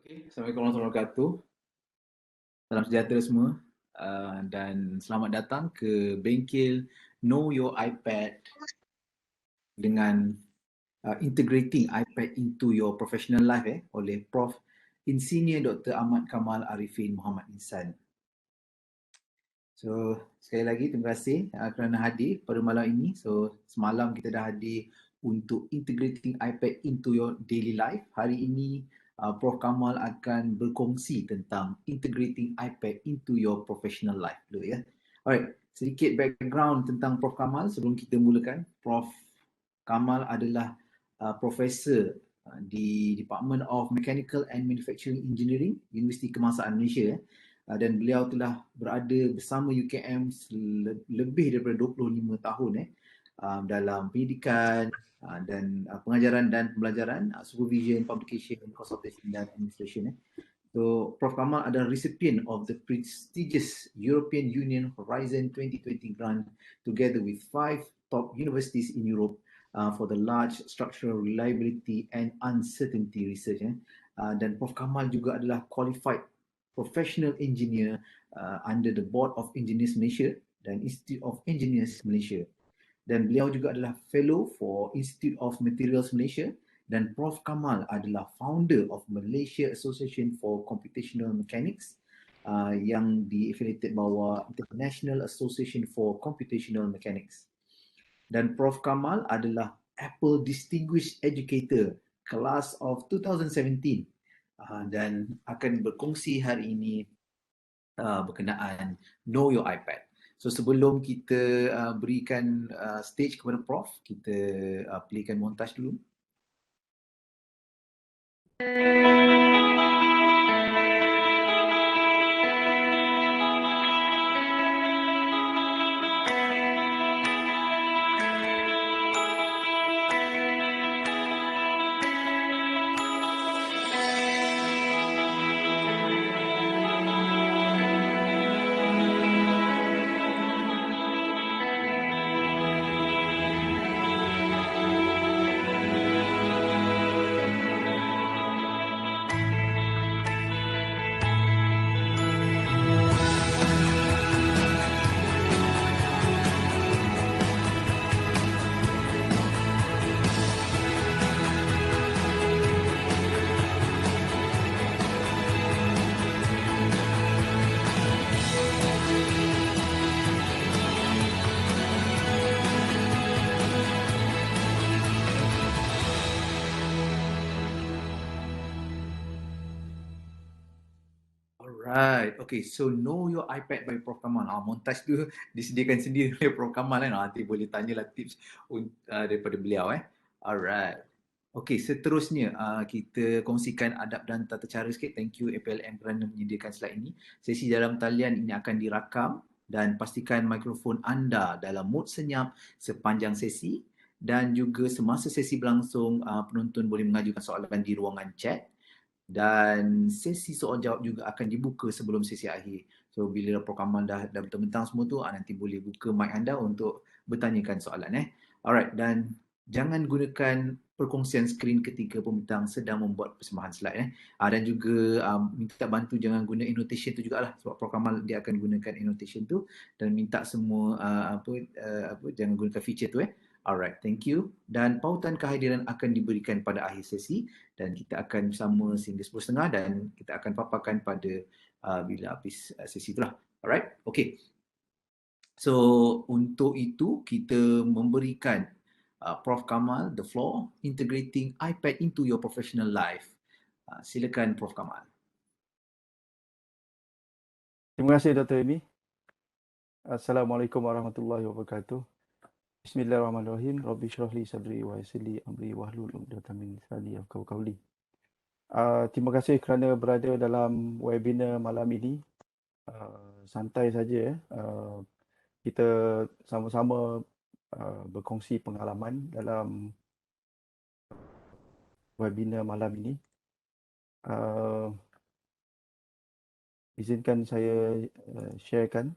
Okay. Assalamualaikum warahmatullahi wabarakatuh. Salam sejahtera semua. Dan selamat datang ke bengkel Know Your iPad dengan Integrating iPad into Your Professional Life oleh Prof. Insinyur Dr. Ahmad Kamal Arifin Muhammad Insan. So, sekali lagi terima kasih kerana hadir pada malam ini. So, semalam kita dah hadir untuk integrating iPad into your daily life. Hari ini Prof. Kamal akan berkongsi tentang integrating iPad into your professional life dulu ya. Alright, sedikit background tentang Prof. Kamal sebelum kita mulakan. Prof. Kamal adalah profesor di Department of Mechanical and Manufacturing Engineering, Universiti Kebangsaan Malaysia. Dan beliau telah berada bersama UKM lebih daripada 25 tahun dalam pendidikan dan pengajaran dan pembelajaran, supervision, publication, consultation dan administration. So, Prof. Kamal adalah recipient of the prestigious European Union Horizon 2020 grant together with 5 top universities in Europe for the large structural reliability and uncertainty research. Dan Prof. Kamal juga adalah qualified professional engineer under the Board of Engineers Malaysia dan Institute of Engineers Malaysia. Dan beliau juga adalah fellow for Institute of Materials Malaysia dan Prof. Kamal adalah founder of Malaysia Association for Computational Mechanics yang di-affiliated bawah International Association for Computational Mechanics. Dan Prof. Kamal adalah Apple Distinguished Educator Class of 2017 dan akan berkongsi hari ini berkenaan Know Your iPad. So sebelum kita berikan stage kepada Prof, kita playkan montage dulu. Alright, okay. So Know Your iPad by Prof. Kamal. Montage tu disediakan sendiri oleh Prof. Kamal kan. Nanti boleh tanyalah tips daripada beliau Alright. Okay, seterusnya kita kongsikan adab dan tata cara sikit. Thank you APLM kerana menyediakan slide ini. Sesi dalam talian ini akan dirakam dan pastikan mikrofon anda dalam mood senyap sepanjang sesi dan juga semasa sesi berlangsung penonton boleh mengajukan soalan di ruangan chat. Dan sesi soal jawab juga akan dibuka sebelum sesi akhir. So bila Prof. Kamal dah bentang semua tu, nanti boleh buka mic anda untuk bertanyakan soalan Alright, dan jangan gunakan perkongsian skrin ketika pembentang sedang membuat persembahan slide dan juga minta bantu jangan guna annotation tu jugalah sebab Prof. Kamal dia akan gunakan annotation tu dan minta semua jangan gunakan feature tu Alright, thank you. Dan pautan kehadiran akan diberikan pada akhir sesi dan kita akan bersama sehingga 10.30 dan kita akan paparkan pada bila habis sesi itulah. Alright, okay. So untuk itu kita memberikan Prof. Kamal the floor, integrating iPad into your professional life. Silakan Prof. Kamal. Terima kasih Dr. Amy. Assalamualaikum warahmatullahi wabarakatuh. Bismillahirrahmanirrahim. Rabbi syrah li sadri wa yassir li amri wahlul 'uqdatam min lisani yafqahu qawli. Terima kasih kerana berada dalam webinar malam ini. Santai saja kita sama-sama berkongsi pengalaman dalam webinar malam ini. Izinkan saya sharekan.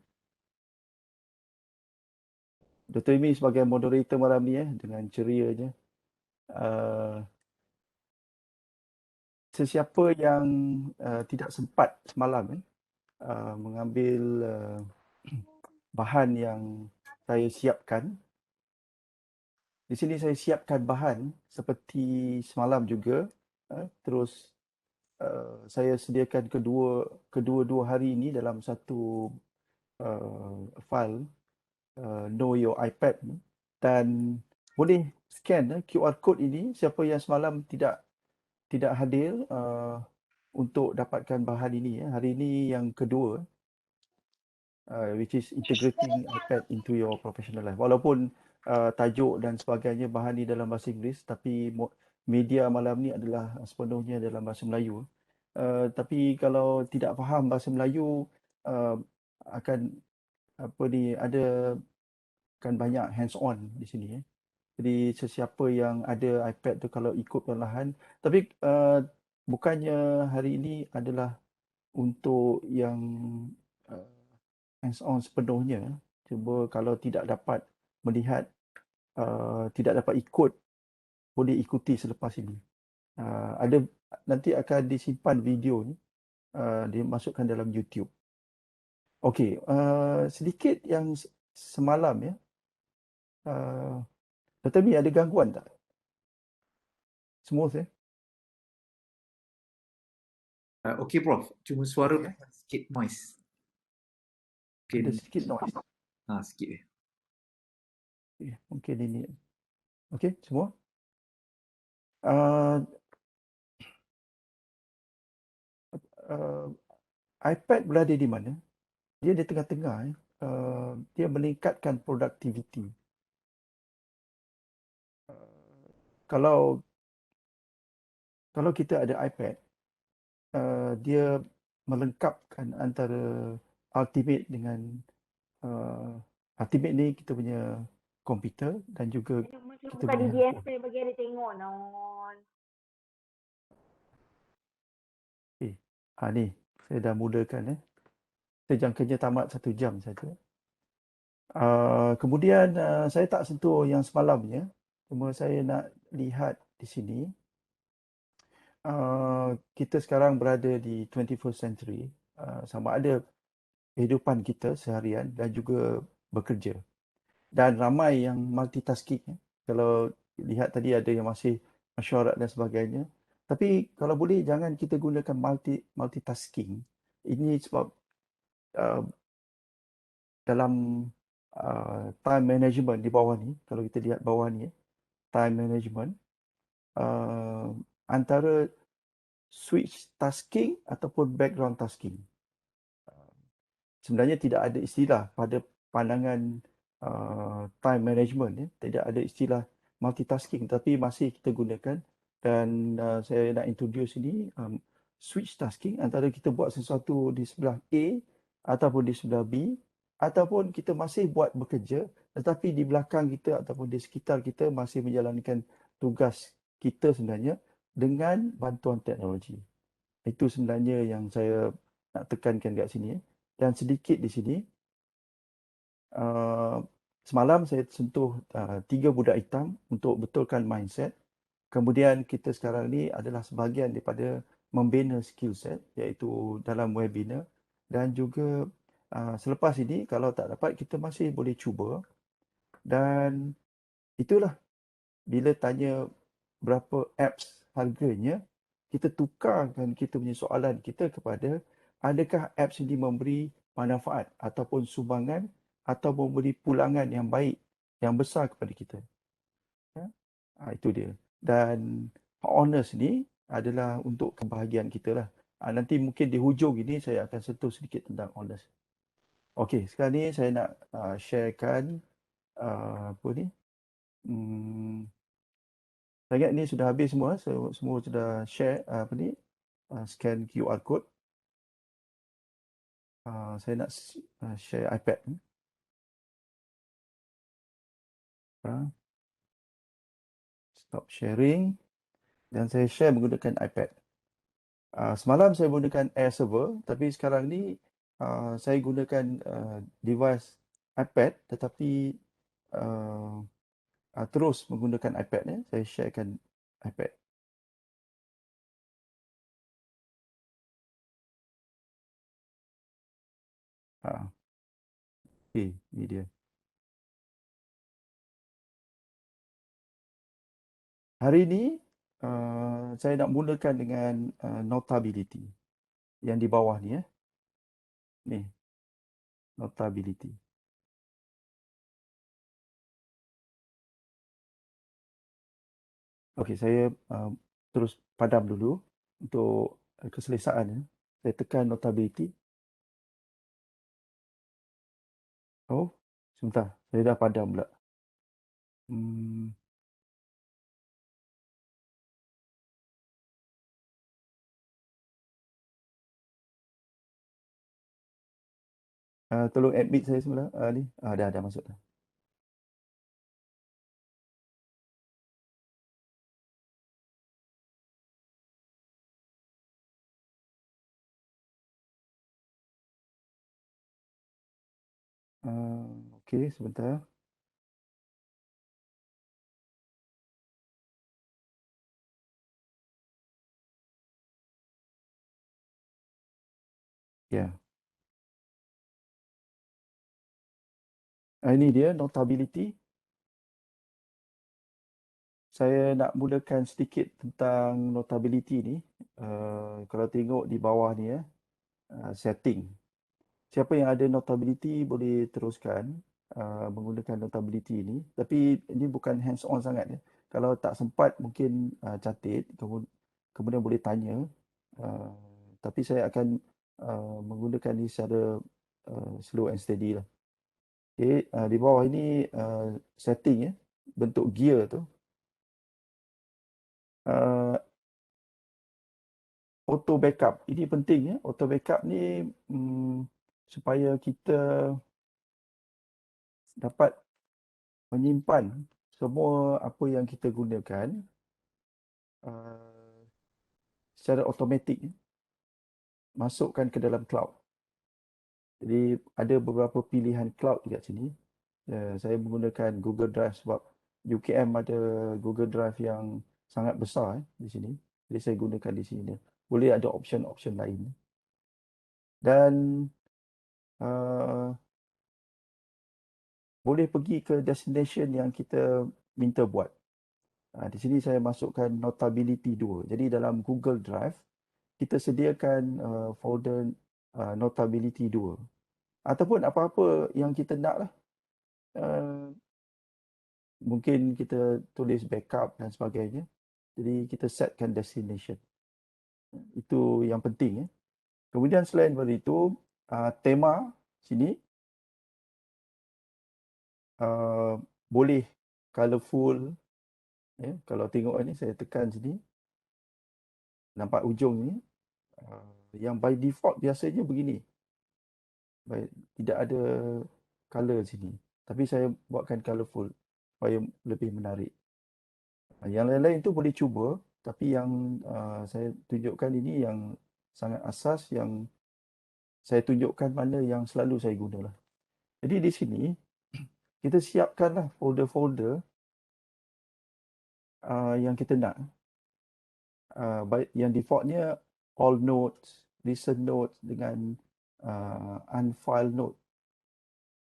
Dr. Amy sebagai moderator malam ni dengan cerianya sesiapa yang tidak sempat semalam mengambil bahan yang saya siapkan. Di sini saya siapkan bahan seperti semalam juga. Terus saya sediakan kedua-dua hari ini dalam satu file Know Your iPad ni. Dan boleh scan QR code ini siapa yang semalam tidak hadir untuk dapatkan bahan ini. Hari ini yang kedua, which is integrating iPad into your professional life. Walaupun tajuk dan sebagainya bahan ni dalam bahasa Inggeris, tapi media malam ni adalah sepenuhnya dalam bahasa Melayu. Tapi kalau tidak faham bahasa Melayu, akan ada kan banyak hands on di sini. Jadi sesiapa yang ada iPad tu kalau ikut perlahan. Tapi bukannya hari ini adalah untuk yang uh, hands on sepenuhnya. Cuba kalau tidak dapat melihat, tidak dapat ikut, boleh ikuti selepas ini. Ada nanti akan disimpan video ni, dimasukkan dalam YouTube. Okey, sedikit yang semalam ya. Dr. Mi ada gangguan tak? Smooth ya? Okey Prof, cuma suara Okey ya? sikit noise. Ada Mungkin sedikit noise. sikit je. Okay, mungkin ini. Okey, semua? Uh, uh, iPad berada di mana? Dia di tengah-tengah. Dia meningkatkan produktiviti. Kalau kita ada iPad, dia melengkapkan antara Ultimate dengan Ultimate ni kita punya komputer dan juga Macam kita buka punya DBS handphone. saya bagi ada tengok non. Ni saya dah mulakan Saya jangkanya tamat 1 jam saja. Kemudian saya tak sentuh yang semalamnya. Cuma saya nak lihat di sini. Kita sekarang berada di 21st century. Sama ada kehidupan kita seharian dan juga bekerja. Dan ramai yang multitasking. Kalau lihat tadi ada yang masih mesyuarat dan sebagainya. Tapi kalau boleh jangan kita gunakan multitasking. Ini sebab dalam time management di bawah ni, kalau kita lihat bawah ni, time management, antara switch tasking ataupun background tasking. Sebenarnya tidak ada istilah pada pandangan time management, tidak ada istilah multitasking, tapi masih kita gunakan. Dan saya nak introduce ini, switch tasking antara kita buat sesuatu di sebelah A ataupun di sebelah B, ataupun kita masih buat bekerja tetapi di belakang kita ataupun di sekitar kita masih menjalankan tugas kita sebenarnya dengan bantuan teknologi. Itu sebenarnya yang saya nak tekankan kat sini. Dan sedikit di sini, semalam saya sentuh 3 budak hitam untuk betulkan mindset. Kemudian kita sekarang ni adalah sebahagian daripada membina skill set iaitu dalam webinar. Dan juga selepas ini kalau tak dapat kita masih boleh cuba. Dan itulah bila tanya berapa apps harganya, kita tukarkan kita punya soalan kita kepada adakah apps ini memberi manfaat ataupun sumbangan atau memberi pulangan yang baik, yang besar kepada kita. Ya? Itu dia. Dan honest ni adalah untuk kebahagiaan kita lah. Nanti mungkin di hujung ini saya akan sentuh sedikit tentang honest. Okey, sekarang ni saya nak sharekan apa ni? Saya ingat ni sudah habis semua. Semua sudah share scan QR code. Saya nak share iPad ni. Stop sharing. Dan saya share menggunakan iPad. Semalam saya menggunakan Air Server. Tapi sekarang ni saya gunakan device iPad. Tetapi terus menggunakan iPad. Saya sharekan iPad. Okey, ni dia. Hari ini saya nak mulakan dengan notability yang di bawah ni Ni, notability. Okey, saya terus padam dulu untuk keselesaan. Saya tekan notability. Oh, sebentar. Saya dah padam pula. Tolong admit saya semula. Ni. Dah masuk dah. Okey, sebentar. Ya. Ini dia notability. Saya nak mulakan sedikit tentang notability ni. Kalau tengok di bawah ni setting. Siapa yang ada notability boleh teruskan menggunakan notability ni. Tapi ini bukan hands on sangat ya. Kalau tak sempat mungkin catat, kemudian boleh tanya. Tapi saya akan menggunakan ni secara slow and steady lah. Okay, di bawah ini setting bentuk gear tu. Auto backup. Ini penting ya. Auto backup ni supaya kita dapat menyimpan semua apa yang kita gunakan secara automatik masukkan ke dalam cloud. Jadi ada beberapa pilihan cloud dekat sini. Saya menggunakan Google Drive sebab UKM ada Google Drive yang sangat besar di sini. Jadi saya gunakan di sini. Boleh ada option-option lain. Dan boleh pergi ke destination yang kita minta buat. Di sini saya masukkan notability 2. Jadi dalam Google Drive, kita sediakan folder notability 2. Ataupun apa-apa yang kita nak lah. Mungkin kita tulis backup dan sebagainya. Jadi kita setkan destination. Itu yang penting. Kemudian selain daripada itu, tema sini boleh colourful. Kalau tengok ni, saya tekan sini. Nampak ujung ni. Yang by default biasanya begini. Tidak ada colour sini. Tapi saya buatkan colourful supaya lebih menarik. Yang lain-lain tu boleh cuba. Tapi yang saya tunjukkan ini yang sangat asas, yang saya tunjukkan mana yang selalu saya gunalah. Jadi di sini, kita siapkanlah folder-folder yang kita nak. Yang defaultnya all notes, listen notes dengan unfiled note.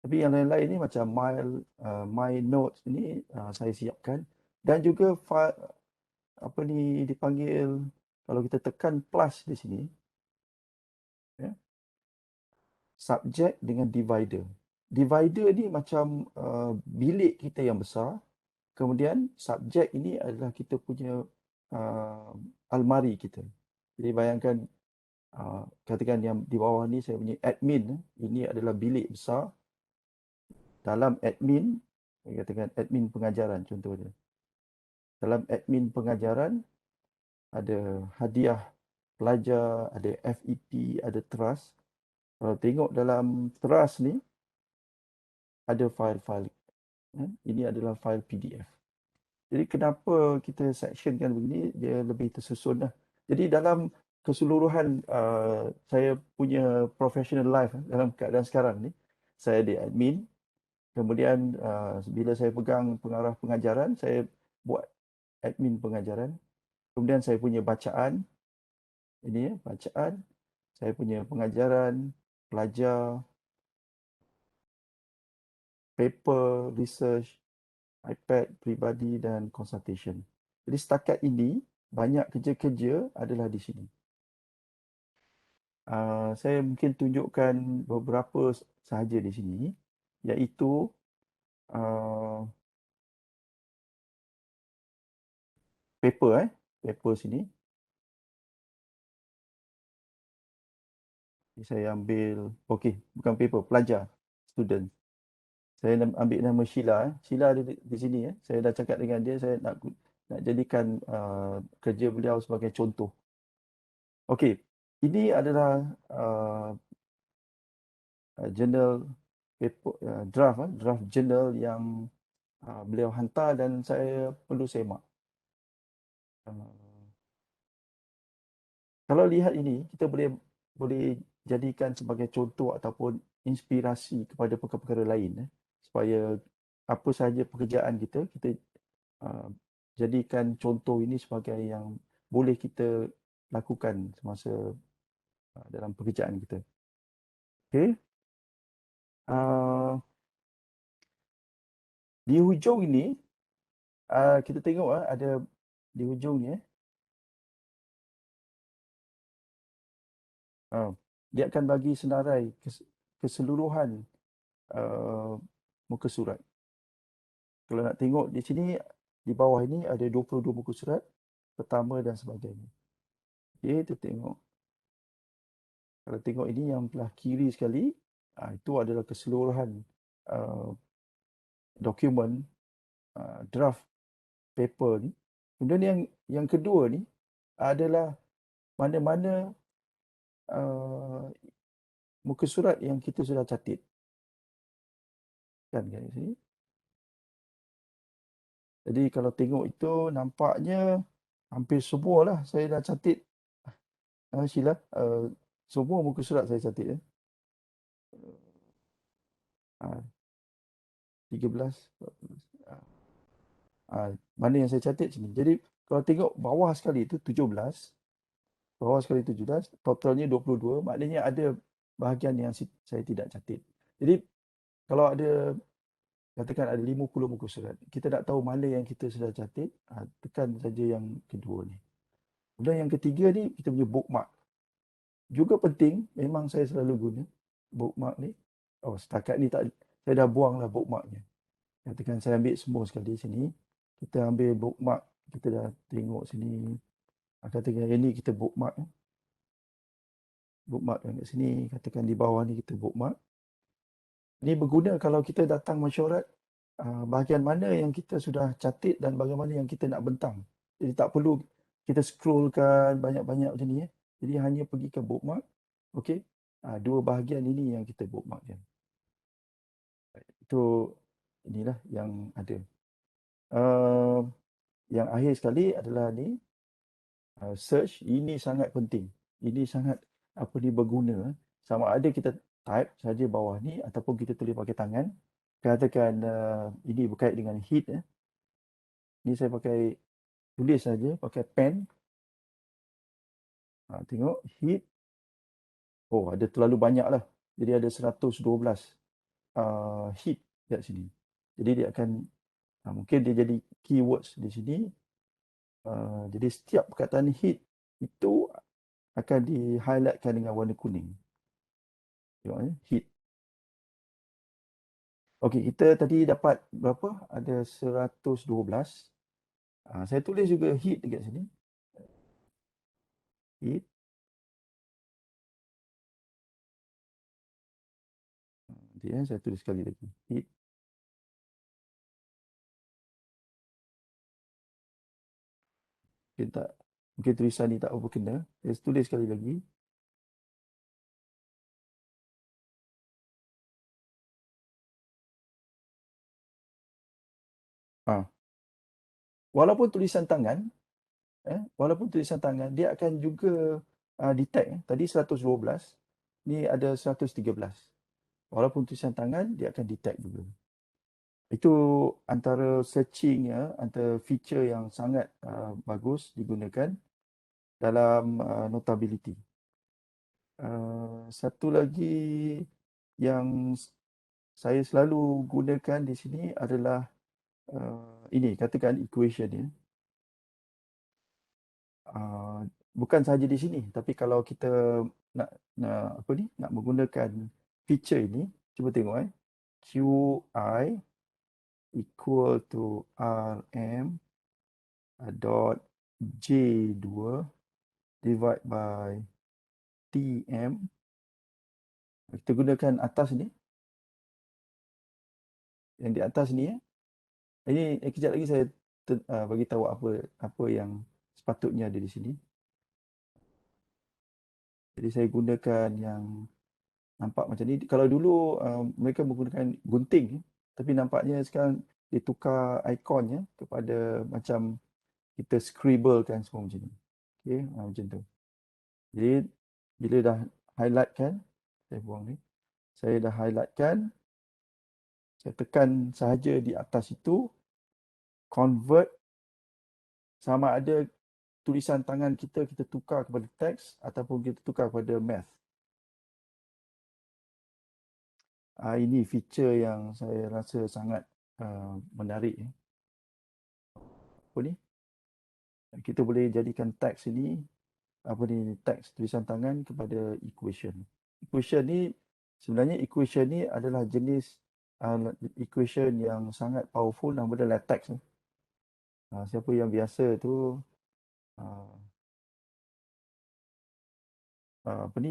Tapi yang lain-lain ni macam my notes ni saya siapkan. Dan juga file, apa ni dipanggil, kalau kita tekan plus di sini, subject dengan divider. Divider ni macam bilik kita yang besar. Kemudian subjek ini adalah kita punya almari kita. Jadi bayangkan, katakan yang di bawah ni saya punya admin. Ini adalah bilik besar. Dalam admin, saya katakan admin pengajaran contohnya. Dalam admin pengajaran, ada hadiah pelajar, ada FEP, ada trust. Kalau tengok dalam trust ni, ada file-file. Ini adalah file PDF. Jadi kenapa kita sectionkan begini, dia lebih tersusun lah. Jadi dalam keseluruhan saya punya professional life dalam keadaan sekarang ni, saya di admin. Kemudian bila saya pegang pengarah pengajaran, saya buat admin pengajaran. Kemudian saya punya bacaan. Ini bacaan. Saya punya pengajaran, pelajar. paper, research, iPad peribadi dan consultation. Jadi setakat ini banyak kerja-kerja adalah di sini. Saya mungkin tunjukkan beberapa sahaja di sini, iaitu paper sini. Saya ambil, okey, bukan paper, pelajar, student. Saya ambil nama Sheila. Sheila ada di sini. Saya dah cakap dengan dia, saya nak jadikan kerja beliau sebagai contoh. Okey, ini adalah journal paper, draft journal yang beliau hantar dan saya perlu semak. Kalau lihat ini, kita boleh jadikan sebagai contoh ataupun inspirasi kepada perkara-perkara lain, supaya apa sahaja pekerjaan kita jadikan contoh ini sebagai yang boleh kita lakukan semasa dalam pekerjaan kita. Okey. Di hujung ini, kita tengok ada di hujung ni, dia akan bagi senarai keseluruhan muka surat. Kalau nak tengok di sini, di bawah ini ada 22 muka surat, pertama dan sebagainya. Okey, kita tengok. Kalau tengok ini yang belah kiri sekali, itu adalah keseluruhan dokumen draft paper ni. Kemudian yang kedua ni adalah mana-mana muka surat yang kita sudah catat. Kan kat sini. Jadi kalau tengok itu nampaknya hampir semua lah saya dah catat. Sheila, semua muka surat saya catat. 13, 14. Mana yang saya catat sini. Jadi kalau tengok bawah sekali itu 17. Bawah sekali 17, totalnya 22. Maknanya ada bahagian yang saya tidak catat. Jadi kalau ada, katakan ada 50 muka surat, kita tak tahu mana yang kita sudah catat, tekan saja yang kedua ni. Kemudian yang ketiga ni, kita punya bookmark. Juga penting, memang saya selalu guna bookmark ni. Setakat ni tak, saya dah buang lah bookmarknya. Katakan saya ambil semua sekali sini, kita ambil bookmark, kita dah tengok sini. Katakan yang ni kita bookmark. Bookmark yang kat sini, katakan di bawah ni kita bookmark. Ini berguna kalau kita datang mesyuarat, bahagian mana yang kita sudah catat dan bagaimana yang kita nak bentang. Jadi tak perlu kita scrollkan banyak-banyak macam ni. Jadi hanya pergi ke bookmark. Okey. Dua bahagian ini yang kita bookmark je. Itu inilah yang ada. Yang akhir sekali adalah ni, search. Ini sangat penting. Ini sangat berguna. Sama ada kita type saja bawah ni ataupun kita tulis pakai tangan. Katakan ini berkait dengan heat. Ini saya pakai tulis saja, pakai pen. Tengok heat. Ada terlalu banyak lah. Jadi ada 112 heat kat sini. Jadi dia akan, mungkin dia jadi keywords di sini. Jadi setiap perkataan heat itu akan di-highlightkan dengan warna kuning. Tengok heat. Okey, kita tadi dapat berapa? Ada 112. Saya tulis juga heat dekat sini. Heat. Nanti saya tulis sekali lagi. Heat. Mungkin tulisan ni tak apa kena. Saya tulis sekali lagi. Walaupun tulisan tangan, dia akan juga detect. Tadi 112, ni ada 113. Walaupun tulisan tangan, dia akan detect juga. Itu antara searching, antara feature yang sangat bagus digunakan dalam Notability. Satu lagi yang saya selalu gunakan di sini adalah ini, katakan equation ni. Bukan sahaja di sini, tapi kalau kita nak menggunakan feature ini, cuba tengok QI equal to RM dot J2 divide by TM. Kita gunakan atas ni, yang di atas ni Ini kejap lagi saya bagi tahu apa yang sepatutnya ada di sini. Jadi saya gunakan yang nampak macam ni. Kalau dulu mereka menggunakan gunting, tapi nampaknya sekarang ditukar ikonnya kepada macam kita scribble kan semua macam ni. Okey, macam tu. Jadi bila dah highlight kan, saya buang ni. Saya dah highlight kan, saya tekan sahaja di atas itu, convert sama ada tulisan tangan kita tukar kepada teks ataupun kita tukar kepada math. Ini feature yang saya rasa sangat menarik. Apa ni? Kita boleh jadikan teks ini, teks tulisan tangan kepada equation. Sebenarnya equation ni adalah jenis equation yang sangat powerful, nama dia latex. Siapa yang biasa tu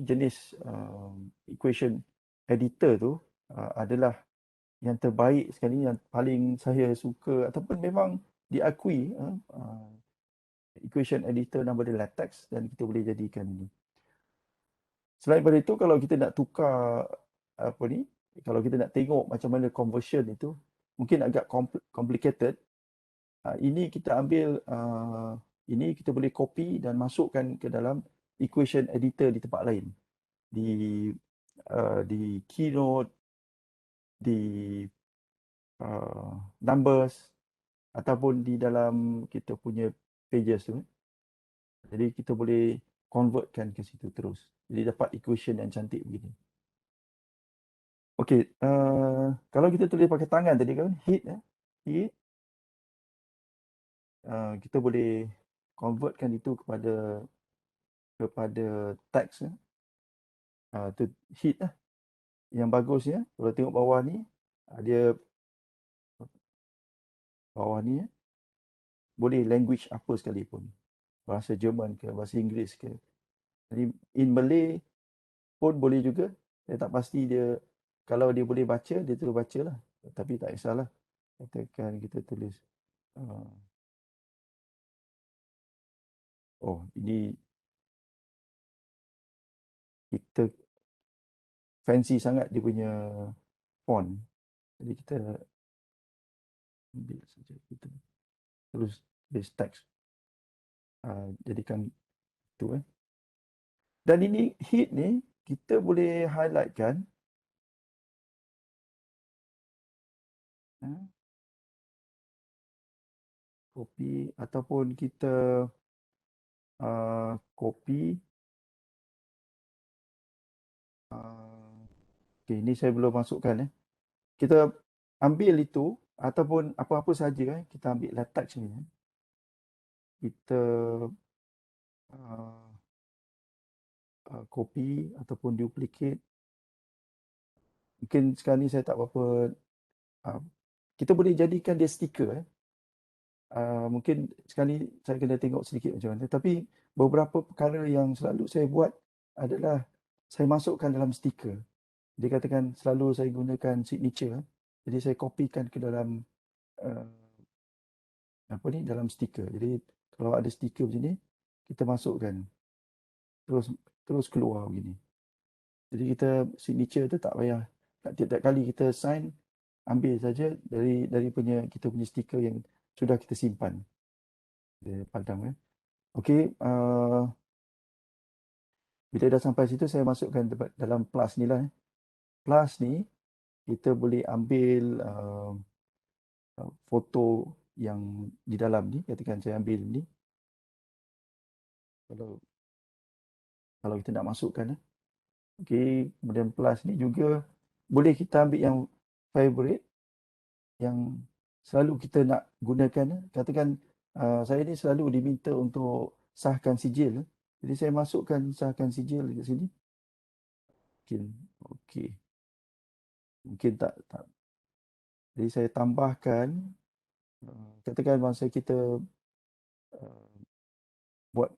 jenis equation editor tu adalah yang terbaik sekali, yang paling saya suka ataupun memang diakui equation editor nama dia latex, dan kita boleh jadikan ini. Selain daripada itu, kalau kita nak tukar kalau kita nak tengok macam mana conversion itu, mungkin agak complicated. Ini kita ambil, ini kita boleh copy dan masukkan ke dalam equation editor di tempat lain. Di Keynote, di Numbers, ataupun di dalam kita punya pages tu. Jadi kita boleh convertkan ke situ terus. Jadi dapat equation yang cantik begini. Okey, kalau kita tulis pakai tangan tadi kan, hit, kita boleh convertkan itu kepada teks. Tu hit lah. Yang bagusnya, kalau tengok bawah ni, dia bawah ni boleh language apa sekalipun. Bahasa Jerman ke, bahasa Inggeris ke. Jadi in Malay pun boleh juga. Saya tak pasti dia, kalau dia boleh baca, dia terus baca lah. Tapi tak kisahlah. Katakan kita tulis. Ini kita fancy sangat dia punya font. Jadi kita ambil saja, kita terus tulis teks. Jadikan itu. Dan ini hit ni, kita boleh highlight kan. Copy ataupun kita copy. Okay, ini saya belum masukkan. Kita ambil itu ataupun apa-apa saja, kita ambil latex ni. Kita copy ataupun duplicate. Mungkin sekarang ni saya tak berapa. Kita boleh jadikan dia stiker. Mungkin sekali saya kena tengok sedikit macam mana. Tapi beberapa perkara yang selalu saya buat adalah saya masukkan dalam stiker. Dia katakan selalu saya gunakan signature. Jadi saya kopikan ke dalam dalam stiker. Jadi kalau ada stiker macam ni, kita masukkan. Terus keluar begini. Jadi kita signature tu tak payah. Tiap-tiap kali kita sign, ambil saja dari kita punya stiker yang sudah kita simpan. Dia padam. Okey, bila dah sampai situ, saya masukkan dalam plus ni lah. Plus ni, kita boleh ambil foto yang di dalam ni. Katakan saya ambil ni. Kalau kita nak masukkan. Okey, kemudian plus ni juga boleh kita ambil yang favorite yang selalu kita nak gunakan. Katakan saya ni selalu diminta untuk sahkan sijil. Jadi saya masukkan sahkan sijil dekat sini. Okey. Mungkin tak. Jadi saya tambahkan, katakan masa kita buat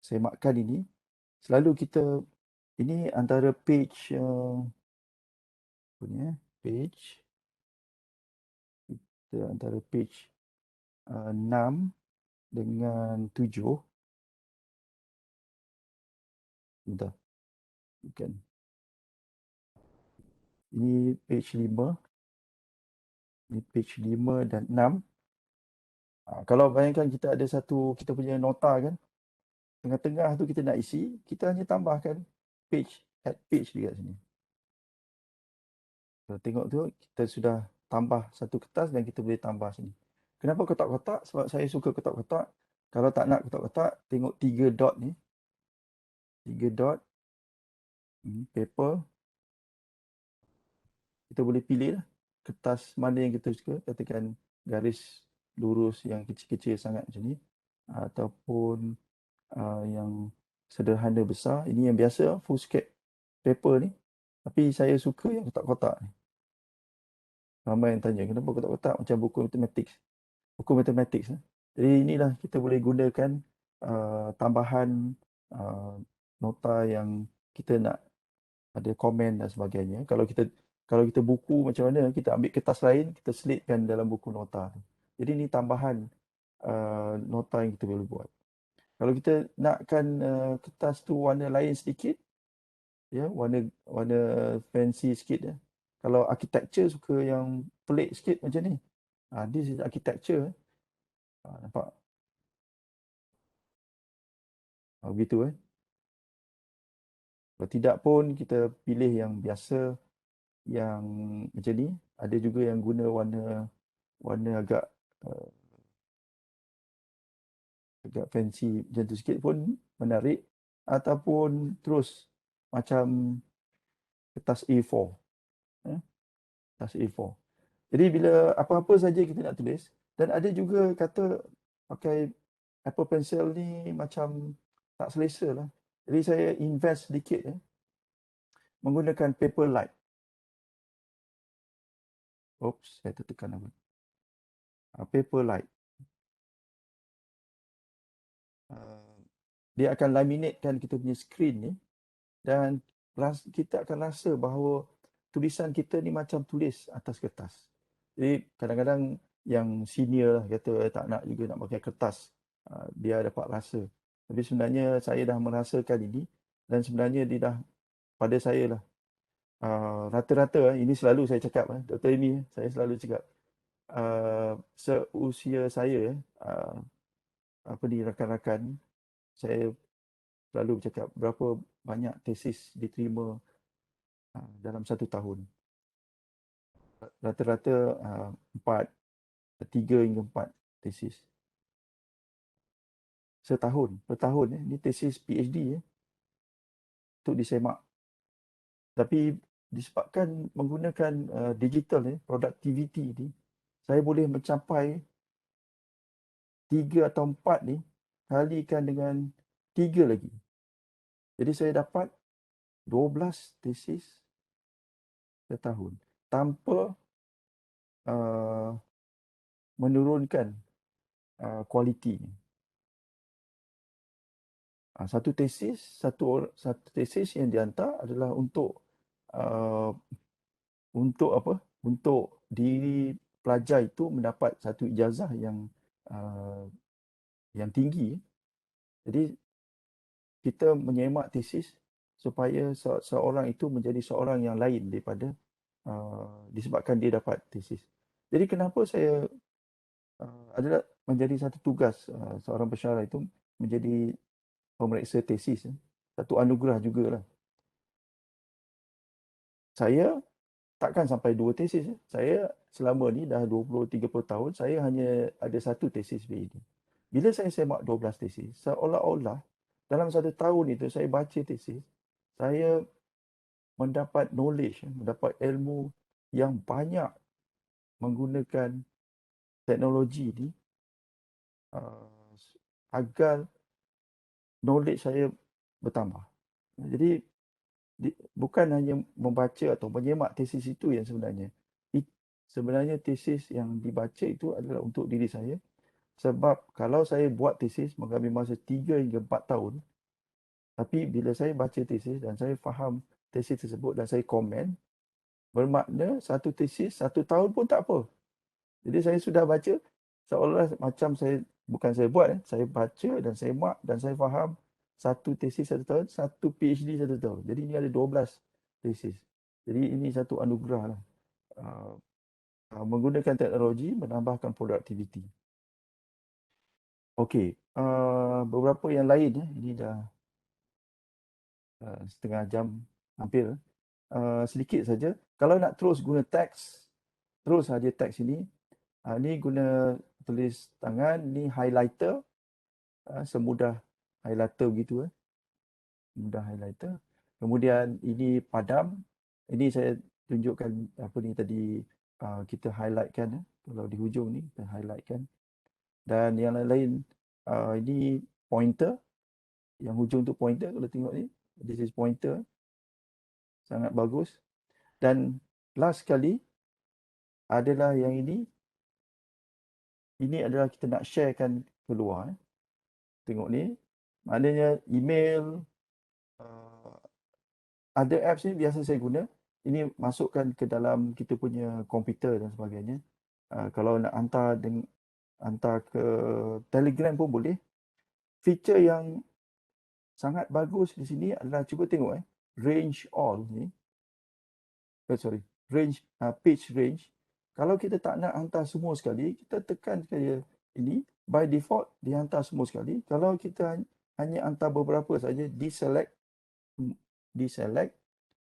semakkan ini, selalu kita, ini antara page, page, kita antara page 6 dengan 7. Bentar. Bukan. Ini page 5. Ini page 5 dan 6. Kalau bayangkan kita ada satu, kita punya nota kan, tengah-tengah tu kita nak isi, kita hanya tambahkan page, add page dekat sini. Kalau tengok tu, kita sudah tambah satu kertas dan kita boleh tambah sini. Kenapa kotak-kotak? Sebab saya suka kotak-kotak. Kalau tak nak kotak-kotak, tengok 3 dot ni. 3 dot. Paper. Kita boleh pilih lah kertas mana yang kita suka. Katakan garis lurus yang kecil-kecil sangat macam ni. Ataupun yang sederhana besar. Ini yang biasa, foolscap paper ni. Tapi saya suka yang kotak-kotak ni. Ramai yang tanya, kenapa kotak-kotak macam buku matematik? Buku matematik. Jadi inilah kita boleh gunakan tambahan nota yang kita nak ada komen dan sebagainya. Kalau kita buku macam mana, kita ambil kertas lain, kita selitkan dalam buku nota tu. Jadi ini tambahan nota yang kita boleh buat. Kalau kita nakkan kertas tu warna lain sedikit, ya, warna fancy sikit ya. Kalau architecture suka yang pelik sikit macam ni. This is architecture. Nampak? Begitu kan. Kalau tidak pun kita pilih yang biasa, yang macam ni. Ada juga yang guna warna agak fancy macam tu sikit pun menarik. Ataupun terus macam kertas A4. Kertas A4. Jadi bila apa-apa saja kita nak tulis, dan ada juga kata pakai Apple Pencil ni macam tak selesa lah. Jadi saya invest sedikit menggunakan Paperlike. Oops, saya tertekan apa. Paperlike. Dia akan laminatekan kita punya screen ni dan kita akan rasa bahawa tulisan kita ni macam tulis atas kertas. Jadi kadang-kadang yang senior lah kata tak nak juga nak pakai kertas. Dia dapat rasa. Tapi sebenarnya saya dah merasakan ini dan sebenarnya dia dah pada saya lah. Rata-rata ini selalu saya cakap, Dr. Amy, saya selalu cakap seusia saya rakan-rakan saya selalu bercakap berapa banyak tesis diterima dalam satu tahun. Rata-rata 3 hingga 4 tesis. Per tahun. Ini tesis PhD untuk disemak. Tapi disebabkan menggunakan digital productivity ni, saya boleh mencapai 3 atau 4 ni kalikan dengan 3 lagi. Jadi saya dapat 12 tesis setahun tanpa menurunkan kualiti. Satu tesis yang dihantar adalah untuk apa? Untuk diri pelajar itu mendapat satu ijazah yang tinggi. Jadi kita menyemak tesis supaya seorang itu menjadi seorang yang lain daripada disebabkan dia dapat tesis. Jadi kenapa saya adalah menjadi satu tugas seorang pensyarah itu menjadi pemeriksa tesis. Satu anugerah jugalah. Saya takkan sampai 2 tesis. Saya selama ni dah 20-30 tahun, saya hanya ada satu tesis PhD. Bila saya semak 12 tesis, seolah-olah dalam satu tahun itu saya baca tesis, saya mendapat knowledge, mendapat ilmu yang banyak menggunakan teknologi ni agar knowledge saya bertambah. Jadi bukan hanya membaca atau menyemak tesis itu yang sebenarnya. Sebenarnya tesis yang dibaca itu adalah untuk diri saya. Sebab kalau saya buat tesis mengambil masa 3 hingga 4 tahun, tapi bila saya baca tesis dan saya faham tesis tersebut dan saya komen, bermakna satu tesis 1 tahun pun tak apa. Jadi saya sudah baca seolah macam bukan saya buat, saya baca dan saya mak dan saya faham satu tesis 1 tahun, satu PhD 1 tahun. Jadi ini ada 12 tesis. Jadi ini satu anugerah lah. Menggunakan teknologi menambahkan produktiviti. Okey, beberapa yang lain ini dah setengah jam hampir. Sedikit saja. Kalau nak terus guna teks, terus saja teks ini. Ni guna tulis tangan, ni highlighter. Semudah highlighter begitu. Mudah highlighter. Kemudian ini padam. Ini saya tunjukkan apa ni tadi kita highlightkan. Kalau di hujung ni kita highlightkan. Dan yang lain-lain ini pointer. Yang hujung tu pointer kalau tengok ni. This is pointer. Sangat bagus. Dan last sekali adalah yang ini. Ini adalah kita nak sharekan keluar. Tengok ni. Maknanya email. Ada apps ni biasa saya guna. Ini masukkan ke dalam kita punya komputer dan sebagainya. Kalau nak hantar ke Telegram pun boleh. Feature yang sangat bagus di sini adalah cuba tengok range all ni. Page range. Kalau kita tak nak hantar semua sekali, kita tekan saja ini. By default, dihantar semua sekali. Kalau kita hanya hantar beberapa saja, deselect.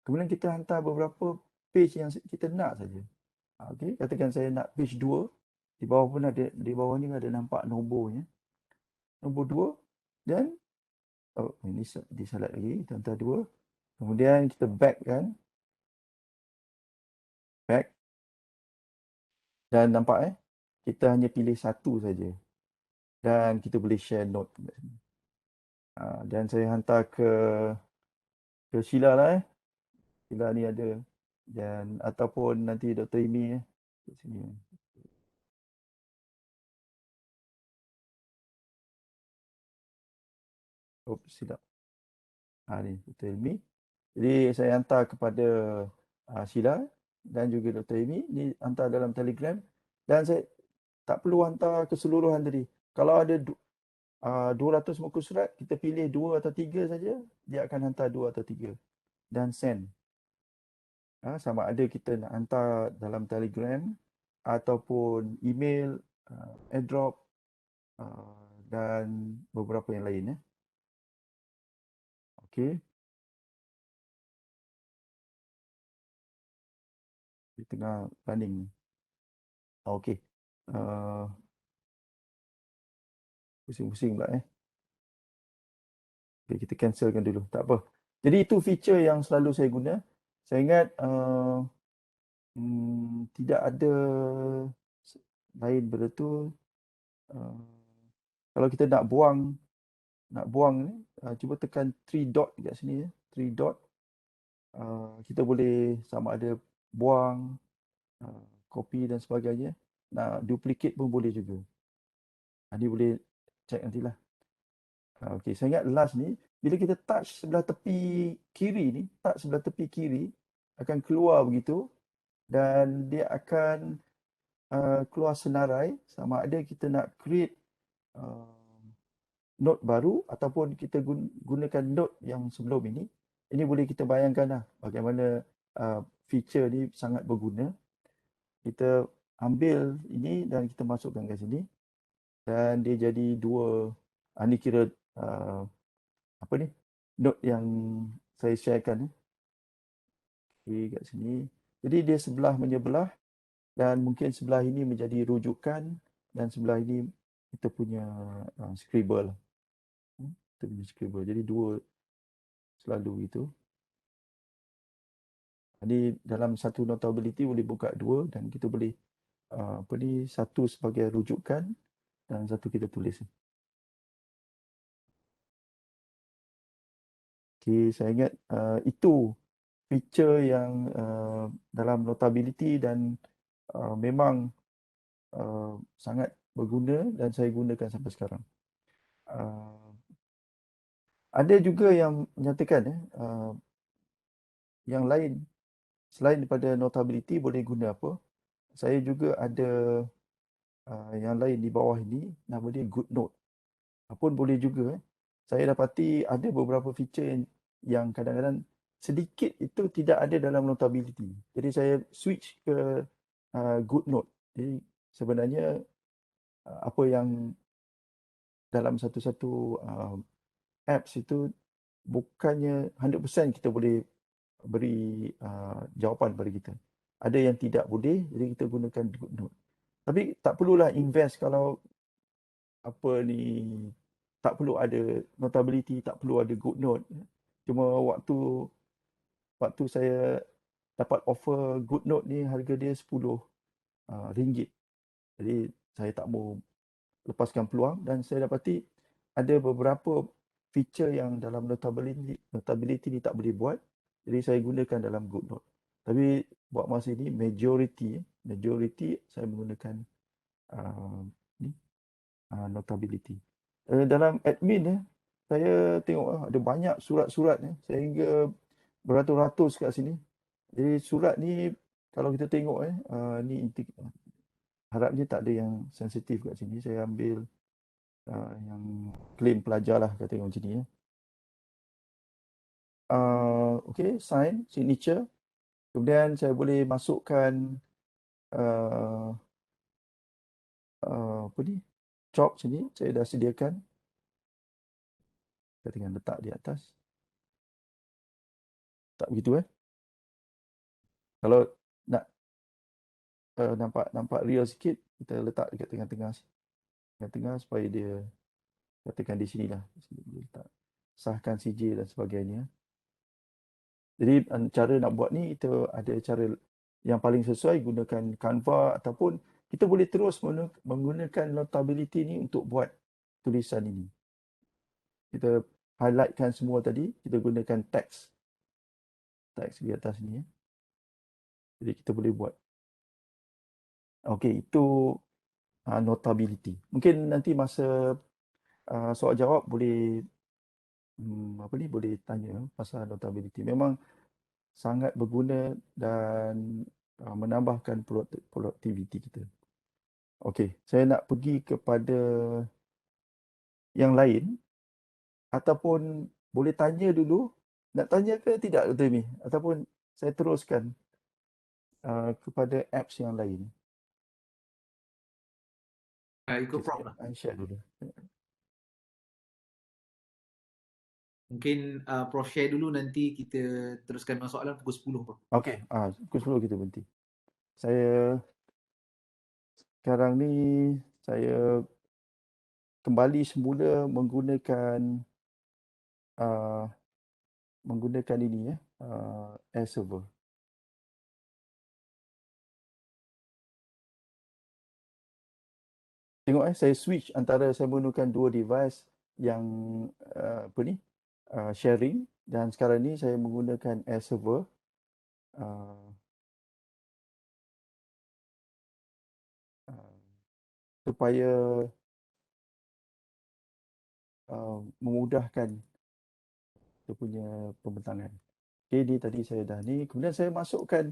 Kemudian kita hantar beberapa page yang kita nak saja. Okey, katakan saya nak page 2. Di bawah pun ada, di bawah ni ada nampak nombornya. Nombor 2 dan ini diselect lagi, kita hantar 2. Kemudian kita back kan. Back. Dan nampak kita hanya pilih satu saja. Dan kita boleh share note. Dan saya hantar ke Sheila lah Sheila ni ada. Dan ataupun nanti Dr. Imi kat sini. Silap. Ni Dr. Imi. Jadi saya hantar kepada Sheila dan juga Dr. Imi. Ni hantar dalam Telegram. Dan saya tak perlu hantar keseluruhan tadi. Kalau ada 200 muka surat, kita pilih 2 atau 3 saja, dia akan hantar 2 atau 3. Dan send. Sama ada kita nak hantar dalam Telegram ataupun email, airdrop dan beberapa yang lain. Okey. Di tengah running. Okey. Pusing-pusing pula Okay, kita cancelkan dulu. Tak apa. Jadi itu feature yang selalu saya guna. Saya ingat tidak ada lain benda tu. Kalau kita nak buang ni, cuba tekan 3 dot dekat sini 3 dot. Kita boleh sama ada buang, copy dan sebagainya. Nak duplicate pun boleh juga. Ni boleh check nantilah. Okey, saya ingat last ni, bila kita touch sebelah tepi kiri ni, touch sebelah tepi kiri, akan keluar begitu dan dia akan keluar senarai sama ada kita nak create note baru ataupun kita gunakan note yang sebelum ini. Ini boleh kita bayangkan lah bagaimana feature ni sangat berguna. Kita ambil ini dan kita masukkan ke sini dan dia jadi dua, ni kira apa ni, note yang saya sharekan okay, kat sini. Jadi dia sebelah menyebelah dan mungkin sebelah ini menjadi rujukan dan sebelah ini kita punya scribble. Kita punya scribble. Jadi dua selalu itu. Jadi dalam satu notability boleh buka dua dan kita boleh satu sebagai rujukan dan satu kita tulis. Okay, saya ingat itu feature yang dalam notability dan memang sangat berguna dan saya gunakan sampai sekarang. Ada juga yang menyatakan yang lain selain daripada notability boleh guna apa. Saya juga ada yang lain di bawah ini, nama dia GoodNote. Pun boleh juga. Saya dapati ada beberapa feature yang kadang-kadang sedikit itu tidak ada dalam notability. Jadi saya switch ke GoodNote. Jadi sebenarnya apa yang dalam satu-satu apps itu bukannya 100% kita boleh beri jawapan kepada kita. Ada yang tidak boleh, jadi kita gunakan GoodNote. Tapi tak perlulah invest kalau apa ni, tak perlu ada notability, tak perlu ada GoodNote. Cuma waktu saya dapat offer GoodNote ni harga dia RM10. Jadi saya tak mau lepaskan peluang dan saya dapati ada beberapa feature yang dalam notability ni tak boleh buat. Jadi saya gunakan dalam GoodNote. Tapi buat masa ini majority saya menggunakan uh, ni notability. Dalam admin saya tengok ada banyak surat-surat sehingga beratus-ratus kat sini. Jadi surat ni kalau kita tengok ni harapnya tak ada yang sensitif kat sini. Saya ambil yang claim pelajar lah kata macam ni. Okay, sign, signature. Kemudian saya boleh masukkan apa ni, chop sini. Saya dah sediakan. Saya tinggal letak di atas. Tak begitu Kalau nak nampak real sikit, kita letak dekat tengah-tengah. Tengah-tengah supaya dia katakan di sini lah. Boleh letak. Sahkan CJ dan sebagainya. Jadi cara nak buat ni, kita ada cara yang paling sesuai gunakan Canva ataupun kita boleh terus menggunakan notability ni untuk buat tulisan ini. Kita highlightkan semua tadi, kita gunakan teks di atas ni. Jadi kita boleh buat. Okey, itu notability. Mungkin nanti masa soal jawab boleh boleh tanya pasal notability. Memang sangat berguna dan menambahkan produktiviti kita. Okey, saya nak pergi kepada yang lain ataupun boleh tanya dulu. Nak tanya ke tidak, Dr. Mi? Ataupun saya teruskan kepada apps yang lain. Ikut Prof lah. Saya share dulu. Mungkin Prof share dulu, nanti kita teruskan soalan pukul 10 Prof. Okey, pukul 10 kita berhenti. Saya sekarang ni saya kembali semula menggunakan ini air server. Tengok saya switch antara saya menggunakan dua device yang sharing dan sekarang ni saya menggunakan air server supaya memudahkan dia punya pembentangan. Okay, ni tadi saya dah ni. Kemudian saya masukkan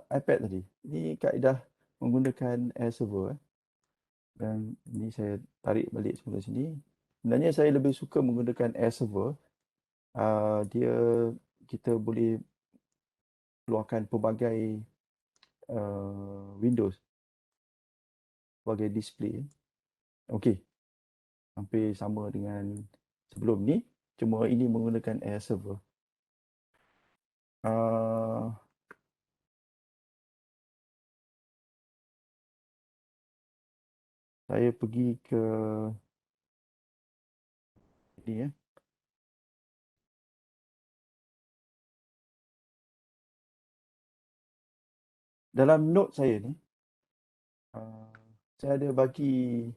iPad tadi. Ini kaedah menggunakan air server. Dan ini saya tarik balik semula sini. Sebenarnya saya lebih suka menggunakan air server. Dia kita boleh keluarkan pelbagai Windows sebagai display. Okey. Hampir sama dengan sebelum ni. Cuma ini menggunakan air server. Saya pergi ke ini dalam note saya ni, saya ada bagi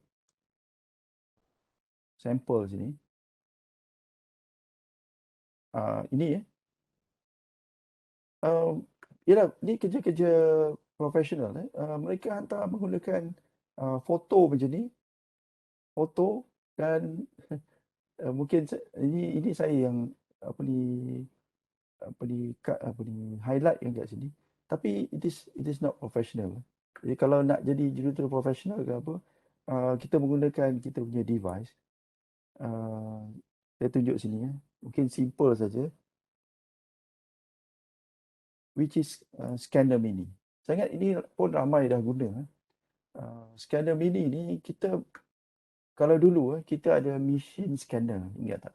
sampel sini. Ini yalah, ni kerja-kerja profesional. Mereka hantar menggunakan foto macam ni, foto dan mungkin ini saya yang apa ni highlight yang kat sini. Tapi it is not professional. Jadi kalau nak jadi juruterus profesional ke apa, kita menggunakan kita punya device. Saya tunjuk sini mungkin simple saja, which is scanner mini. Saya ingat ini pun ramai dah guna. Scanner mini ni kita, kalau dulu kita ada machine scanner, ingat tak?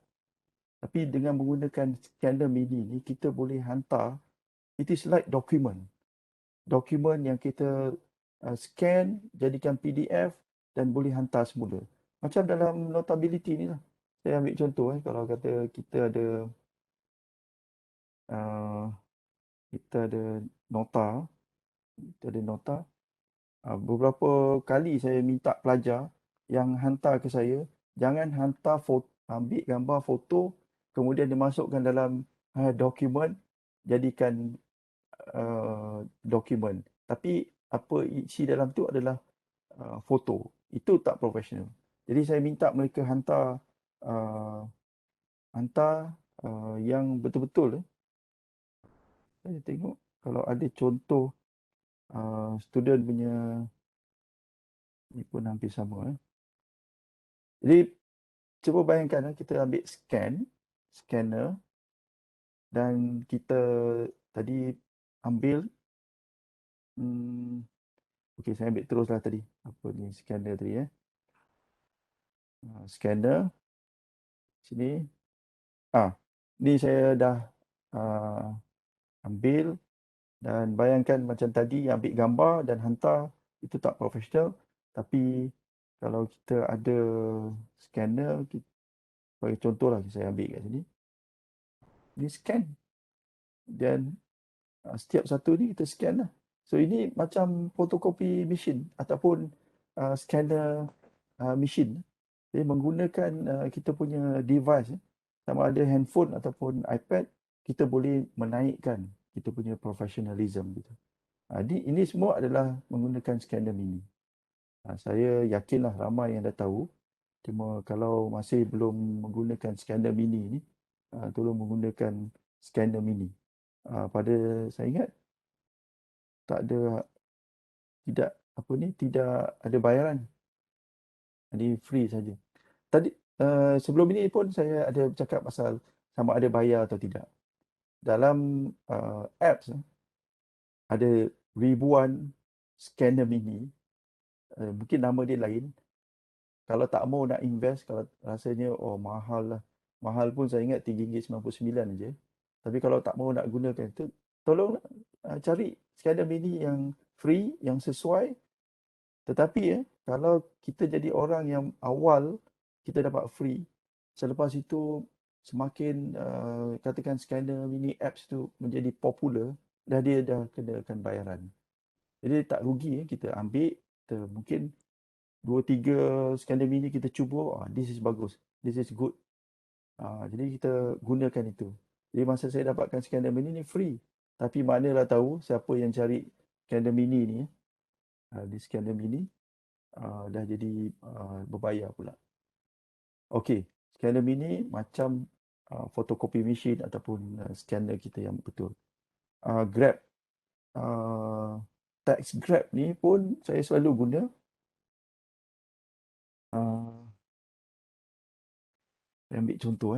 Tapi dengan menggunakan scanner mini ni kita boleh hantar, it is like document yang kita scan jadikan PDF dan boleh hantar semula. Macam dalam Notability ni lah. Saya ambil contoh kalau kata kita ada nota, beberapa kali saya minta pelajar yang hantar ke saya, jangan hantar ambil gambar foto kemudian dimasukkan dalam dokumen, jadikan dokumen. Tapi apa isi dalam tu adalah foto. Itu tak profesional. Jadi saya minta mereka hantar yang betul-betul. Saya tengok kalau ada contoh student punya ni pun hampir sama. Jadi cuba bayangkan kita ambil scanner dan kita tadi ambil okey, saya ambil teruslah tadi. Apa ni scanner tadi scanner sini. Ni saya dah ambil dan bayangkan macam tadi ambil gambar dan hantar, itu tak profesional. Tapi kalau kita ada scanner, bagi contohlah saya ambil kat sini. Ni scan. Dan setiap satu ni kita scan lah. So ini macam photocopy machine ataupun scanner machine. Jadi menggunakan kita punya device, sama ada handphone ataupun iPad, kita boleh menaikkan kita punya professionalism gitu. Ini semua adalah menggunakan scanner mini. Saya yakinlah ramai yang dah tahu. Cuma kalau masih belum menggunakan scanner mini ni, tolong menggunakan scanner mini. Saya ingat tidak ada bayaran. Ini free saja. Tadi sebelum ini pun saya ada bercakap pasal sama ada bayar atau tidak. Dalam apps ada ribuan scanner mini. Mungkin nama dia lain. Kalau tak mau nak invest, kalau rasanya mahal lah. Mahal pun saya ingat RM3.99 je. Tapi kalau tak mau nak gunakan itu, tolong cari scanner mini yang free, yang sesuai. Tetapi kalau kita jadi orang yang awal, kita dapat free. Selepas itu semakin katakan scanner mini apps tu menjadi popular, dia dah kenakan bayaran. Jadi tak rugi kita ambil, kita mungkin 2-3 scanner mini kita cuba, this is bagus, this is good. Jadi kita gunakan itu. Jadi masa saya dapatkan scanner mini ni free. Tapi manalah tahu siapa yang cari scanner mini ni, di scanner mini dah jadi berbayar pula. Okey, scanner mini macam photocopy machine ataupun scanner kita yang betul. Grab, tax Grab ni pun saya selalu guna. Saya ambil contoh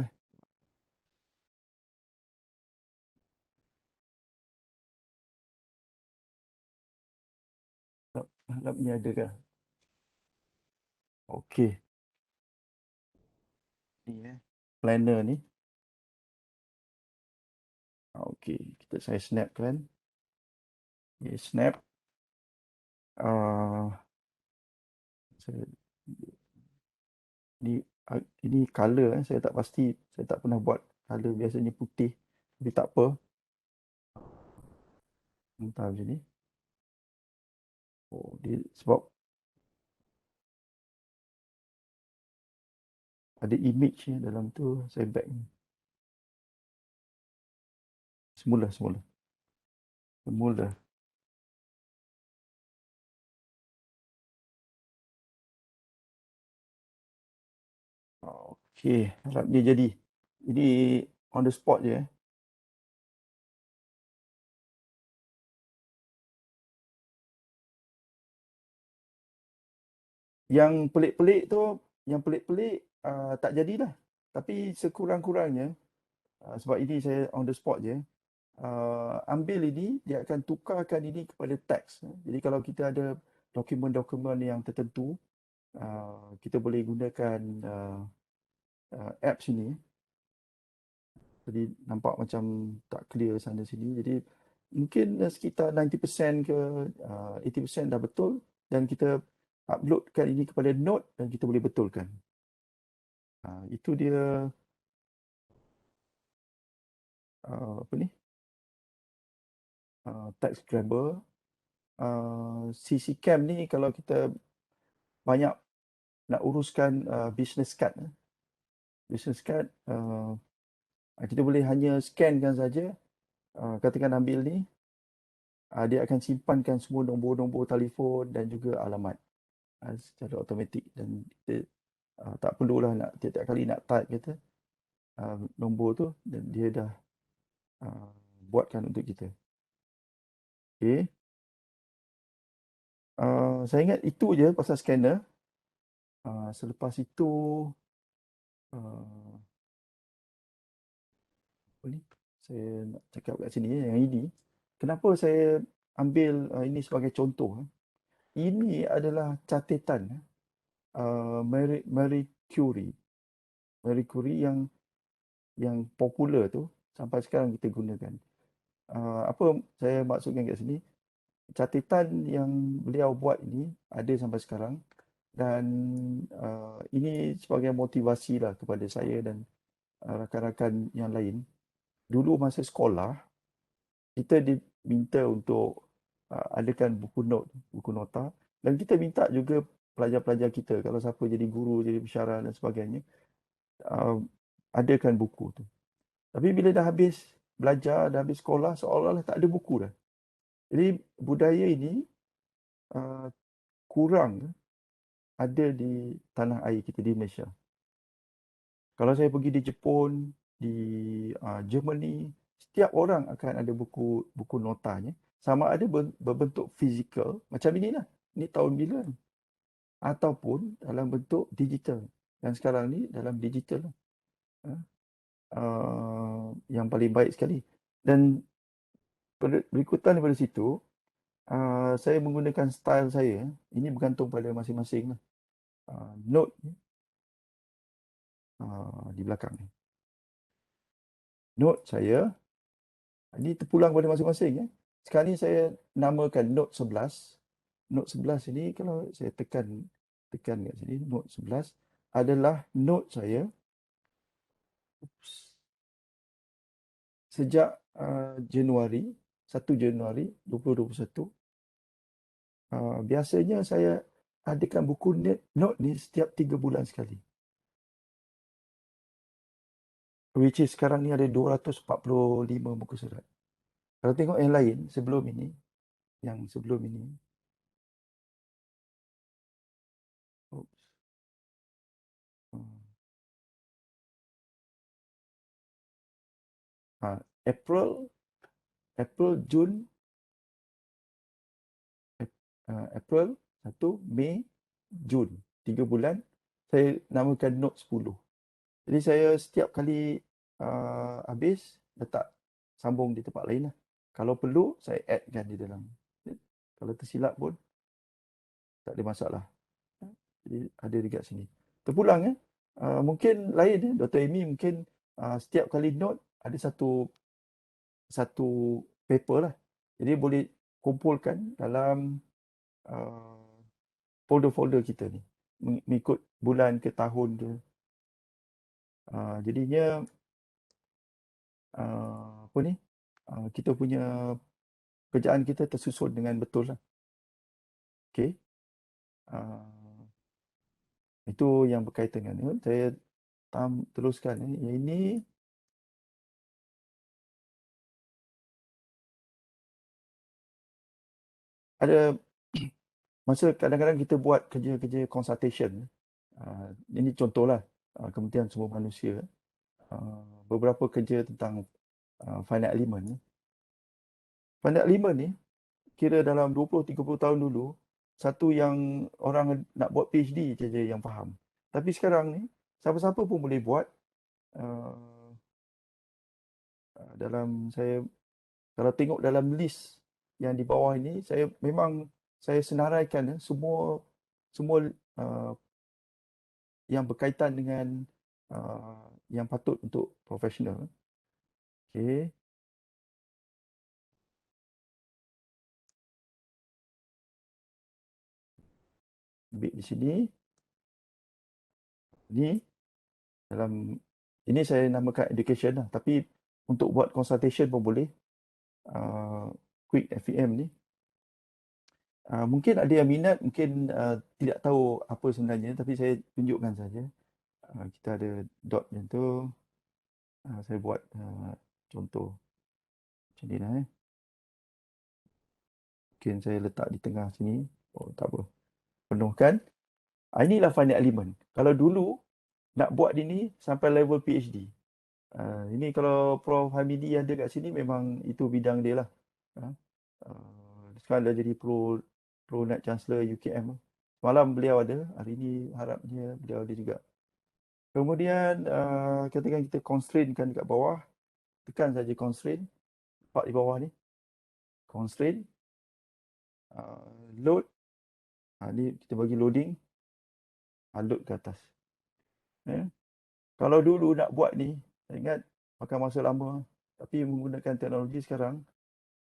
Harap ni ada kah? Okey. Ni planner ni. Okey, saya snapkan. Okay, snap. Ini color saya tak pasti, saya tak pernah buat color, biasanya putih. Tapi tak apa. Entah macam ni. Oh, sebab ada image dalam tu, saya back ni. Semula. Okey, harap dia jadi. Ini on the spot je. Yang pelik-pelik tu, tak jadilah. Tapi sekurang-kurangnya, sebab ini saya on the spot je, ambil ini, dia akan tukarkan ini kepada teks. Jadi kalau kita ada dokumen-dokumen yang tertentu, kita boleh gunakan apps ini. Jadi nampak macam tak clear sana sini. Jadi mungkin sekitar 90% ke 80% dah betul, dan kita uploadkan ini kepada Note dan kita boleh betulkan. Itu dia apa ni? Text grabber. CC Cam ni kalau kita banyak nak uruskan business card. Business card, kita boleh hanya scankan saja. Katakan ambil ni, dia akan simpankan semua nombor-nombor telefon dan juga alamat secara automatik, dan kita tak perlulah nak tiap-tiap kali nak type kata nombor tu, dan dia dah buatkan untuk kita. Okey. Saya ingat itu je pasal scanner. Selepas itu apa ni? Saya nak cakap kat sini yang ini. Kenapa saya ambil ini sebagai contoh? Ini adalah catatan Marie Curie. Marie Curie yang popular tu sampai sekarang kita gunakan. Apa saya maksudkan kat sini? Catatan yang beliau buat ini ada sampai sekarang, dan ini sebagai motivasi lah kepada saya dan rakan-rakan yang lain. Dulu masa sekolah, kita diminta untuk adakan buku nota, dan kita minta juga pelajar-pelajar kita, kalau siapa jadi guru, jadi pensyarah dan sebagainya, adakan buku tu. Tapi bila dah habis belajar, dah habis sekolah, seolah-olah tak ada buku dah. Jadi budaya ini kurang ada di tanah air kita di Malaysia. Kalau saya pergi di Jepun, di Germany, setiap orang akan ada buku notanya. Sama ada berbentuk fizikal, macam inilah. Ini tahun bila ni. Ataupun dalam bentuk digital. Dan sekarang ni dalam digital. Yang paling baik sekali. Dan berikutan daripada situ, saya menggunakan style saya. Ini bergantung pada masing-masing lah. Note di belakang ni. Note saya, ini terpulang pada masing-masing ya. Sekarang ni saya namakan Note 11. Note 11 ini kalau saya tekan kat sini, Note 11 adalah note saya sejak Januari 1 Januari 2021. Biasanya saya adakan buku note ni setiap 3 bulan sekali. Which is sekarang ni ada 245 muka surat. Kalau tengok yang lain sebelum ini, oops. Jun, April 1, Mei, Jun. 3 bulan saya namakan note 10. Jadi saya setiap kali habis letak sambung di tempat lain lah. Kalau perlu saya add-kan di dalam. Kalau tersilap pun tak ada masalah. Jadi ada dekat sini. Terpulang mungkin lain Dr. Amy mungkin setiap kali note ada satu paper lah. Jadi boleh kumpulkan dalam folder-folder kita ni. Mengikut bulan ke tahun ke. Jadinya apa ni? Kita punya kerjaan kita tersusun dengan betul lah. Okey. Itu yang berkaitan dengan saya teruskan. Yang ini ada masa kadang-kadang kita buat kerja-kerja consultation. Ini contohlah Kementerian Sumber Manusia. Beberapa kerja tentang finite element. Finite element ni kira dalam 20-30 tahun dulu, satu yang orang nak buat PhD je yang faham. Tapi sekarang ni, siapa-siapa pun boleh buat. Dalam saya, kalau tengok dalam list yang di bawah ini, saya senaraikan semua yang berkaitan dengan yang patut untuk profesional. Okey. Ambil di sini. Ini saya namakan education lah. Tapi untuk buat consultation pun boleh. Quick FEM ni. Mungkin ada yang minat, mungkin tidak tahu apa sebenarnya. Tapi saya tunjukkan saja. Kita ada dot macam tu. Saya buat contoh. Macam ni lah. Mungkin saya letak di tengah sini. Oh, tak apa. Penuhkan. Inilah finite element. Kalau dulu nak buat ini sampai level PhD. Ini kalau Prof Hamidi ada kat sini memang itu bidang dia lah. Sekarang dah jadi Pro Net Chancellor UKM. Semalam beliau ada, hari ini harapnya beliau ada juga. Kemudian katakan kita constraint-kan dekat bawah. Tekan saja constraint. Part di bawah ni. Constraint. Load. Ni kita bagi loading. Load ke atas. Kalau dulu nak buat ni, saya ingat makan masa lama. Tapi menggunakan teknologi sekarang,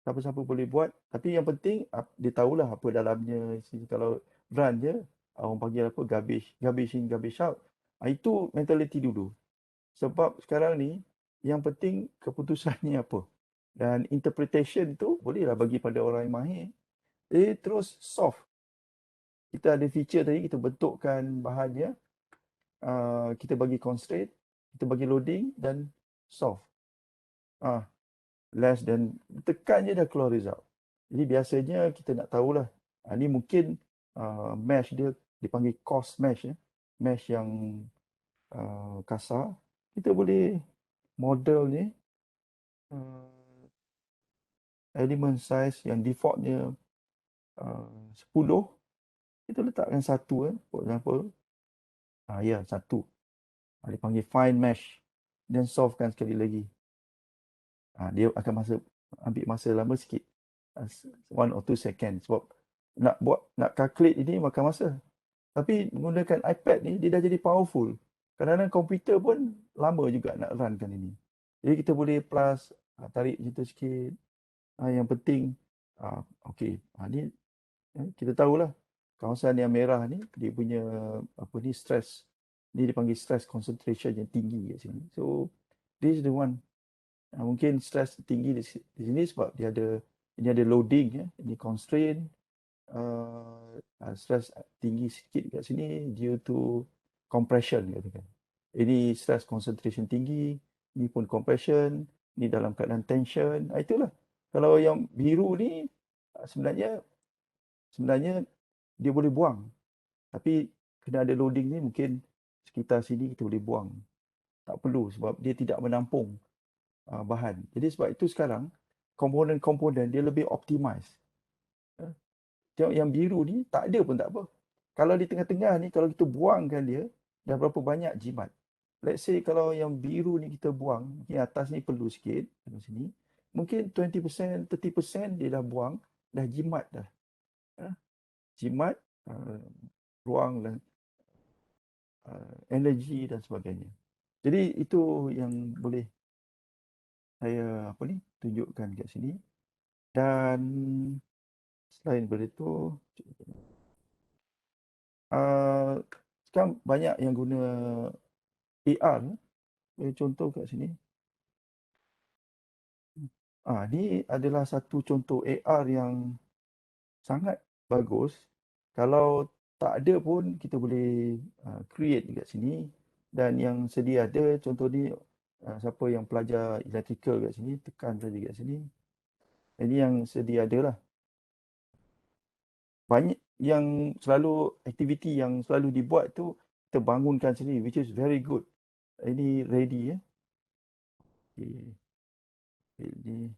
siapa-siapa boleh buat. Tapi yang penting, dia tahulah apa dalamnya. Kalau run je, orang panggil apa, garbage in, garbage out. Itu mentality dulu. Sebab sekarang ni, yang penting keputusannya apa. Dan interpretation tu, bolehlah bagi pada orang yang mahir. Terus soft. Kita ada feature tadi, kita bentukkan bahannya. Kita bagi constraint, kita bagi loading dan soft. Less dan tekan je dah keluar result. Jadi biasanya kita nak tahulah. Ni mungkin mesh dia dipanggil coarse mesh. Mesh yang kasar. Kita boleh model ni element size yang defaultnya 10. Kita letakkan 1 for example. Ya, 1. Dia panggil fine mesh. Dan softkan sekali lagi. Dia akan ambil masa lama sikit. 1 or 2 second. Sebab nak calculate ini makan masa. Tapi menggunakan iPad ni, dia dah jadi powerful. Kadang-kadang komputer pun lama juga nak runkan ini. Jadi kita boleh plus, tarik macam tu sikit. Yang penting, okey. Ni kita tahulah. Kawasan yang merah ni, dia punya stress. Ni dipanggil stress concentration yang tinggi kat sini. So, this is the one. Mungkin stress tinggi di sini sebab ini ada loading. Ini constraint. Stress tinggi sikit kat sini due to compression katakan. Ini stress concentration tinggi, ni pun compression, ni dalam keadaan tension. Itulah. Kalau yang biru ni sebenarnya dia boleh buang. Tapi kena ada loading ni mungkin sekitar sini kita boleh buang. Tak perlu sebab dia tidak menampung bahan. Jadi sebab itu sekarang komponen-komponen dia lebih optimize. Tengok yang biru ni tak ada pun tak apa. Kalau di tengah-tengah ni kalau kita buangkan dia, dah berapa banyak jimat. Let's say kalau yang biru ni kita buang, mungkin atas ni perlu sikit, kat sini. Mungkin 20%, 30% dia dah buang, dah jimat dah. Jimat, ruang dan energi dan sebagainya. Jadi itu yang boleh saya tunjukkan kat sini. Dan selain daripada itu, sekarang banyak yang guna AR. Contoh kat sini. Ni adalah satu contoh AR yang sangat bagus. Kalau tak ada pun kita boleh create dekat sini, dan yang sedia ada contoh ni siapa yang pelajar electrical kat sini tekan saja kat sini. Ini yang sedia ada lah. Banyak yang selalu aktiviti yang selalu dibuat tu kita bangunkan sendiri, which is very good. Ini ready ya. Ini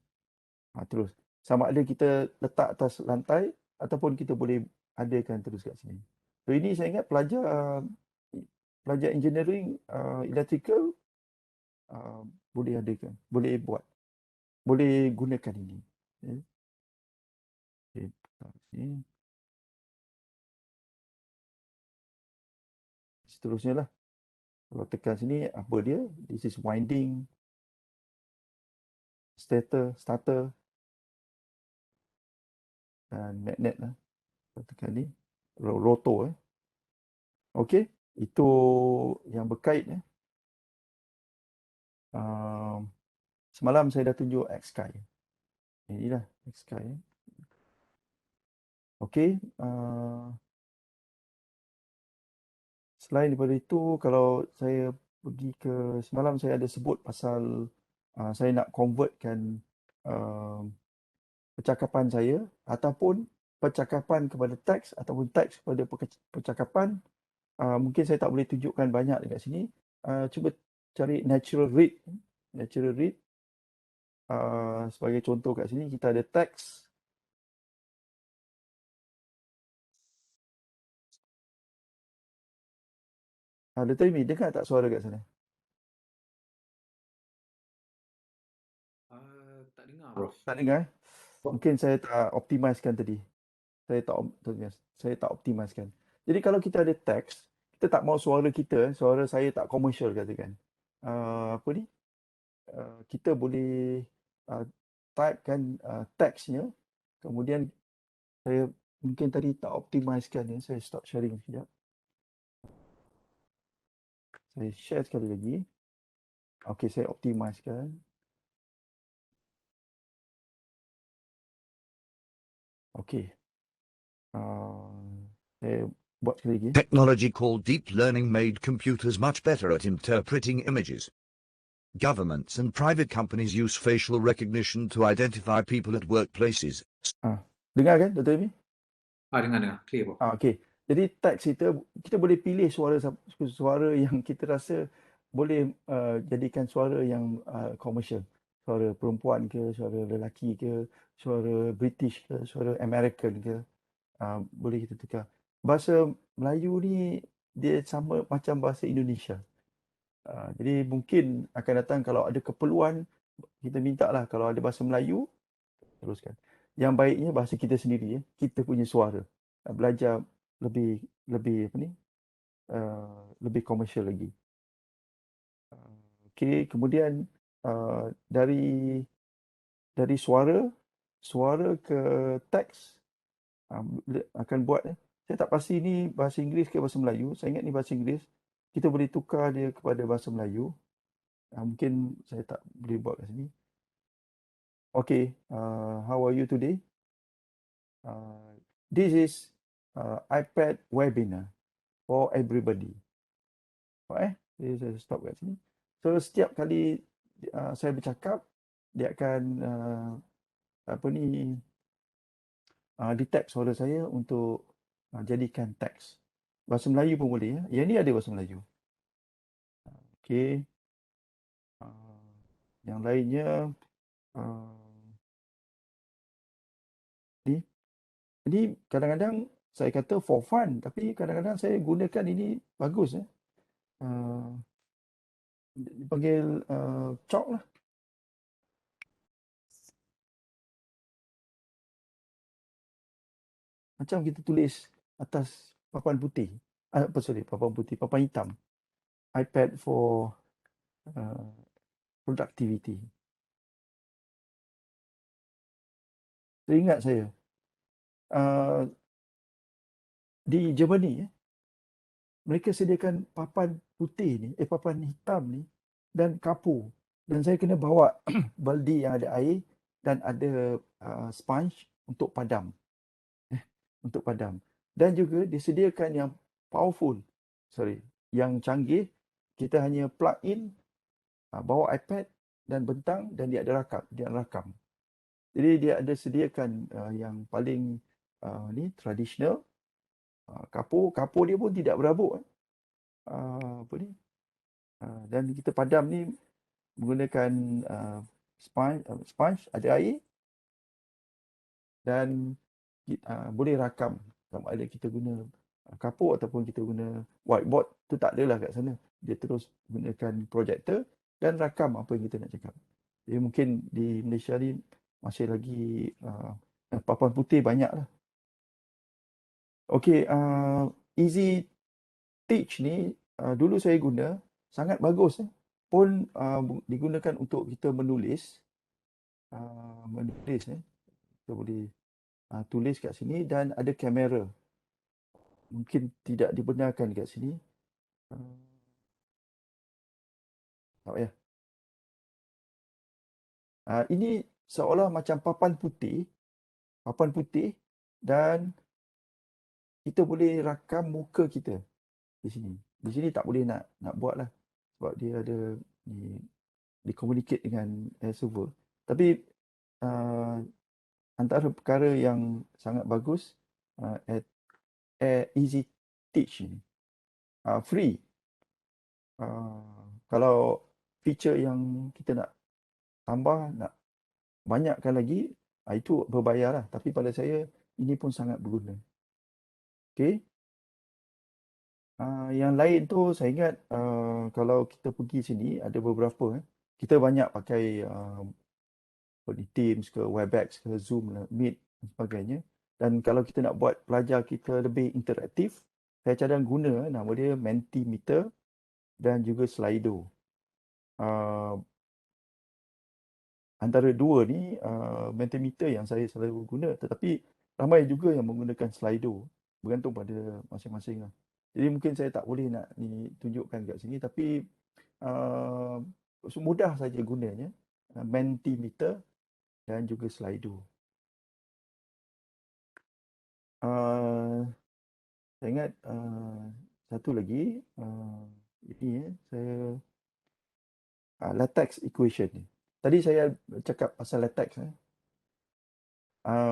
terus sama ada kita letak atas lantai ataupun kita boleh adakan terus kat sini. So ini saya ingat pelajar engineering electrical boleh adakan, boleh buat, boleh gunakan ini. Okay. Ini. Seterusnya lah. Kalau tekan sini apa dia? This is winding, starter dan magnet lah. Kalau tekan ni rotor Okey, itu yang berkait semalam saya dah tunjuk X-Sky. Inilah X-Sky. Okey, selain daripada itu, kalau saya pergi ke semalam saya ada sebut pasal saya nak convertkan percakapan saya ataupun percakapan kepada teks ataupun teks kepada percakapan. Mungkin saya tak boleh tunjukkan banyak dekat sini. Cuba cari natural read. Natural read. Sebagai contoh kat sini kita ada teks. Dr. Amy, dengar tak suara kat sana? Tak dengar, Prof. Tak dengar? Mungkin saya tak optimiskan tadi. Saya tak optimiskan. Jadi kalau kita ada teks, kita tak mahu suara kita, suara saya tak komersial katakan. Apa ni? Kita boleh typekan teksnya, kemudian saya mungkin tadi tak optimiskan ya, saya stop sharing sekejap. Saya share sekali lagi. Okey, saya optimiskan. Okey. Saya buat sekali lagi. Technology called deep learning made computers much better at interpreting images. Governments and private companies use facial recognition to identify people at workplaces. Dengar kan, Dr. Amy? Dengar. Clear, Prof. Okey. Jadi teks kita boleh pilih suara yang kita rasa boleh jadikan suara yang komersial. Suara perempuan ke, suara lelaki ke, suara British ke, suara American ke. Boleh kita tukar. Bahasa Melayu ni dia sama macam bahasa Indonesia. Jadi mungkin akan datang kalau ada keperluan, kita minta lah kalau ada bahasa Melayu, teruskan. Yang baiknya bahasa kita sendiri, kita punya suara. Belajar lebih apa ni? Lebih komersial lagi. Okey, kemudian dari suara ke teks akan buat saya tak pasti ni bahasa Inggeris ke bahasa Melayu. Saya ingat ni bahasa Inggeris. Kita boleh tukar dia kepada bahasa Melayu. Mungkin saya tak boleh buat kat sini. Okay, how are you today? This is iPad webinar for everybody. Jadi saya stop kat sini. So setiap kali saya bercakap, dia akan detect suara saya untuk jadikan teks. Bahasa Melayu pun boleh ya. Yang ni ada bahasa Melayu. Okey. Yang lainnya ni kadang-kadang saya kata for fun, tapi kadang-kadang saya gunakan ini bagus ya. Dipanggil chalk lah. Macam kita tulis atas papan putih. Papan hitam. iPad for productivity. Teringat saya, di Germany mereka sediakan papan putih ni, papan hitam ni dan kapur. Dan saya kena bawa baldi yang ada air dan ada sponge untuk padam. Untuk padam. Dan juga disediakan yang powerful, yang canggih. Kita hanya plug in, bawa iPad dan bentang dan dia ada rakam. Jadi dia ada sediakan yang paling tradisional. Kapur dia pun tidak berabuk. Dan kita padam ni menggunakan sponge, ada air, dan boleh rakam. Sama ada kita guna kapur ataupun kita guna whiteboard, tu tak adalah kat sana. Dia terus gunakan projektor dan rakam apa yang kita nak cakap. Jadi mungkin di Malaysia ni masih lagi papan putih banyak lah. Okey, Easy Teach ni dulu saya guna, sangat bagus. Pun digunakan untuk kita menulis. Kita boleh tulis kat sini dan ada kamera. Mungkin tidak dibenarkan kat sini. Tak payah. Ini seolah macam papan putih dan kita boleh rakam muka kita di sini. Di sini tak boleh nak buat lah sebab dia ada di communicate dengan server. Tapi antara perkara yang sangat bagus Easy Teach ni free. Kalau feature yang kita nak tambah, nak banyakkan lagi, itu berbayar lah. Tapi pada saya ini pun sangat berguna. Okay. Yang lain tu saya ingat kalau kita pergi sini ada beberapa. Kita banyak pakai di Teams ke Webex ke Zoom, Meet dan sebagainya. Dan kalau kita nak buat pelajar kita lebih interaktif, saya cadang guna nama dia Mentimeter dan juga Slido. Antara dua ni Mentimeter yang saya selalu guna, tetapi ramai juga yang menggunakan Slido, bergantung pada masing-masing lah. Jadi mungkin saya tak boleh nak tunjukkan kat sini, tapi mudah saja gunanya, Mentimeter dan juga Slido. Saya ingat satu lagi, saya latex equation ni. Tadi saya cakap pasal latex.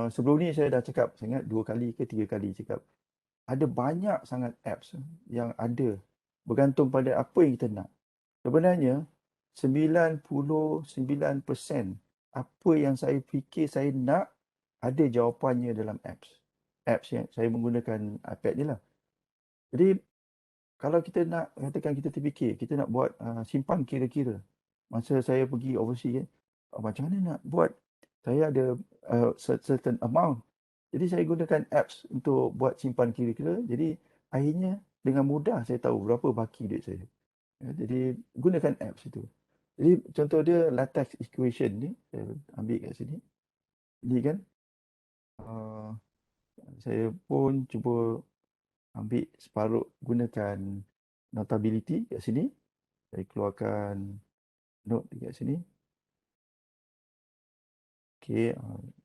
Sebelum ni saya dah cakap, saya ingat 2 kali ke 3 kali cakap. Ada banyak sangat apps yang ada, bergantung pada apa yang kita nak. Sebenarnya 99% apa yang saya fikir saya nak, ada jawapannya dalam apps. Apps yang saya menggunakan iPad ni lah. Jadi kalau kita nak, katakan kita terfikir, kita nak buat simpan kira-kira. Masa saya pergi overseas, macam mana nak buat? Saya ada certain amount. Jadi saya gunakan apps untuk buat simpan kira-kira. Jadi akhirnya dengan mudah saya tahu berapa baki duit saya. Jadi gunakan apps itu. Jadi contoh dia latex equation ni, saya ambil kat sini. Ini kan, saya pun cuba ambil separuh, gunakan notability kat sini. Saya keluarkan note dekat sini. Okey,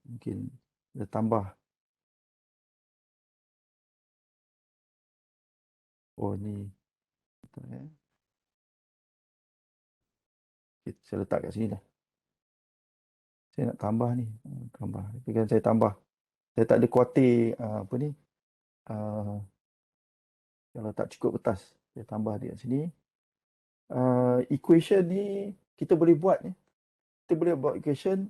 mungkin kita tambah. Oh ni. Okay, saya letak kat sini dah. Saya nak tambah ni. Tambah. Tapi kan saya tambah. Saya tak ada kuatir apa ni. Kalau tak cukup kertas, saya tambah dekat sini. Equation ni kita boleh buat ni. Kita boleh buat equation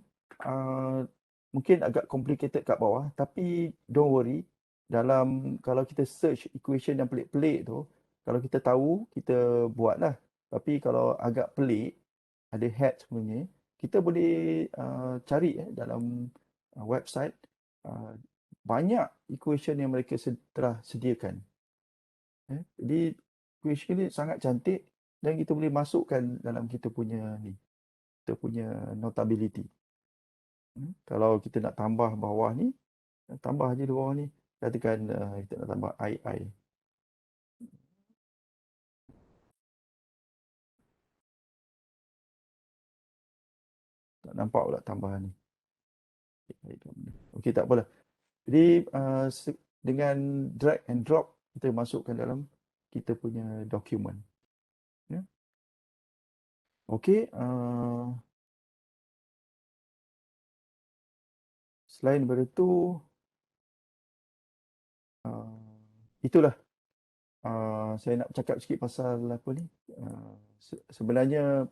mungkin agak complicated kat bawah, tapi don't worry. Kalau kita search equation yang pelik-pelik tu, kalau kita tahu, kita buatlah. Tapi kalau agak pelik, ada hat sebenarnya, kita boleh cari dalam website, banyak equation yang mereka telah sediakan. Jadi equation ni sangat cantik dan kita boleh masukkan dalam kita punya notability. Kalau kita nak tambah bawah ni, tambah je di bawah ni. Katakan kita nak tambah I. Tak nampak pula tambahan ni. Okey, tak apalah. Jadi dengan drag and drop kita masukkan dalam kita punya dokumen. Ya. Okey, selain daripada itu, itulah saya nak cakap sikit pasal apa ni. Sebenarnya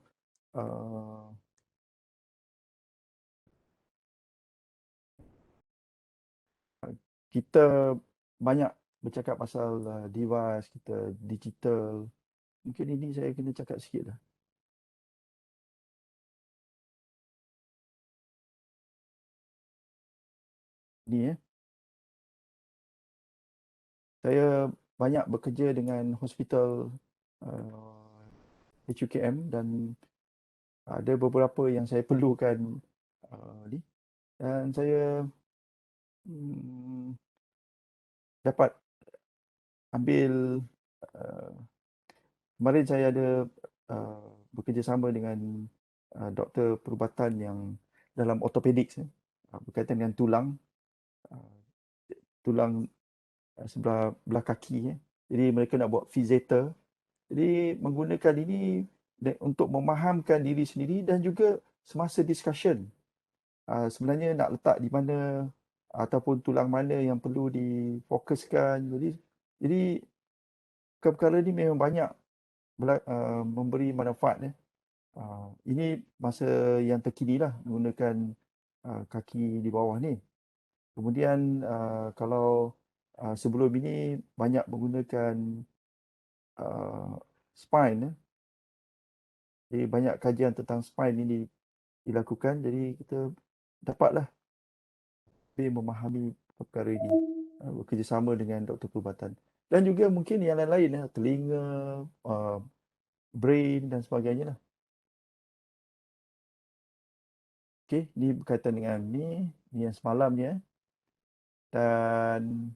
kita banyak bercakap pasal device kita, digital. Mungkin ini saya kena cakap sikit dah. Ni saya banyak bekerja dengan hospital HUKM dan ada beberapa yang saya perlukan ni, dan saya dapat ambil kemarin saya ada bekerjasama dengan doktor perubatan yang dalam ortopedik berkaitan dengan tulang sebelah belah kaki. Jadi mereka nak buat fizeter. Jadi menggunakan ini untuk memahamkan diri sendiri dan juga semasa discussion. Sebenarnya nak letak di mana ataupun tulang mana yang perlu difokuskan. Jadi perkara ini memang banyak memberi manfaat. Ini masa yang terkini lah menggunakan kaki di bawah ni. Kemudian kalau sebelum ini banyak menggunakan spine. Jadi banyak kajian tentang spine ini dilakukan. Jadi kita dapatlah lebih memahami perkara ini. Bekerjasama dengan doktor perubatan. Dan juga mungkin yang lain-lain, telinga, brain dan sebagainya lah. Okey, ni berkaitan dengan ni yang semalam ni. Dan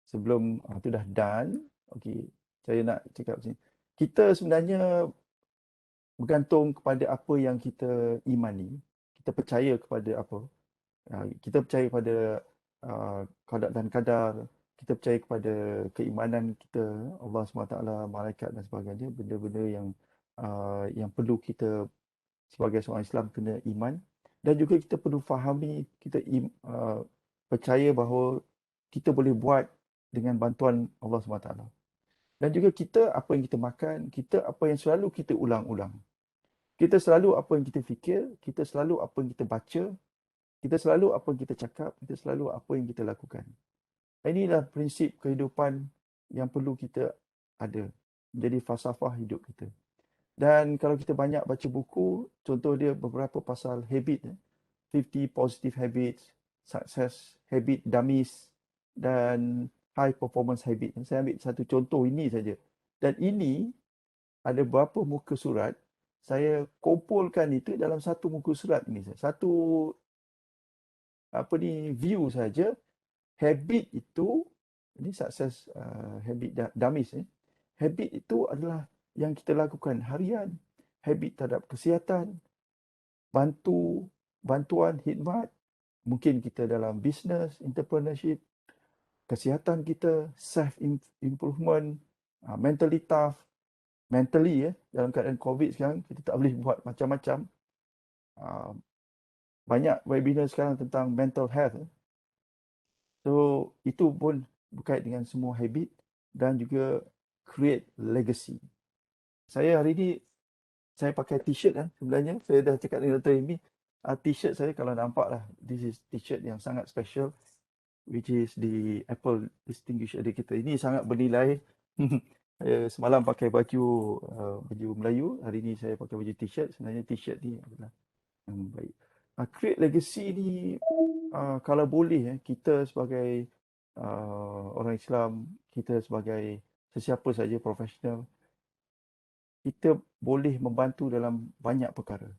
sebelum tu dah done. Okey, saya nak cakap sini. Kita sebenarnya bergantung kepada apa yang kita imani. Kita percaya kepada apa. Kita percaya pada qada dan qadar. Kita percaya kepada keimanan kita, Allah SWT, malaikat dan sebagainya. Benda-benda yang perlu kita sebagai seorang Islam kena iman. Dan juga kita perlu fahami, kita percaya bahawa kita boleh buat dengan bantuan Allah SWT. Dan juga kita, apa yang kita makan, kita apa yang selalu kita ulang-ulang. Kita selalu apa yang kita fikir, kita selalu apa yang kita baca, kita selalu apa yang kita cakap, kita selalu apa yang kita lakukan. Inilah prinsip kehidupan yang perlu kita ada. Menjadi falsafah hidup kita. Dan kalau kita banyak baca buku, contoh dia beberapa pasal habit. 50 positive habits, success habit dummies dan high performance habit. Saya ambil satu contoh ini saja. Dan ini ada berapa muka surat, saya kumpulkan itu dalam satu muka surat ini. Satu view saja. Habit itu, ini success habit dummies. Habit itu adalah yang kita lakukan harian. Habit terhadap kesihatan, bantuan, khidmat. Mungkin kita dalam business, entrepreneurship, kesihatan kita, self-improvement, mentally tough. Mentally, dalam keadaan COVID sekarang, kita tak boleh buat macam-macam. Banyak webinar sekarang tentang mental health. So, itu pun berkait dengan semua habit dan juga create legacy. Saya hari ini, saya pakai t-shirt sebenarnya. Saya dah cakap dengan Dr. Amy. T-shirt saya kalau nampak lah, this is t-shirt yang sangat special, which is the Apple Distinguished Educator. Ini sangat bernilai. Saya semalam pakai baju Melayu, hari ini saya pakai baju t-shirt. Sebenarnya t-shirt ni adalah yang baik. Create legacy ni, kalau boleh kita sebagai orang Islam, kita sebagai sesiapa saja profesional, kita boleh membantu dalam banyak perkara.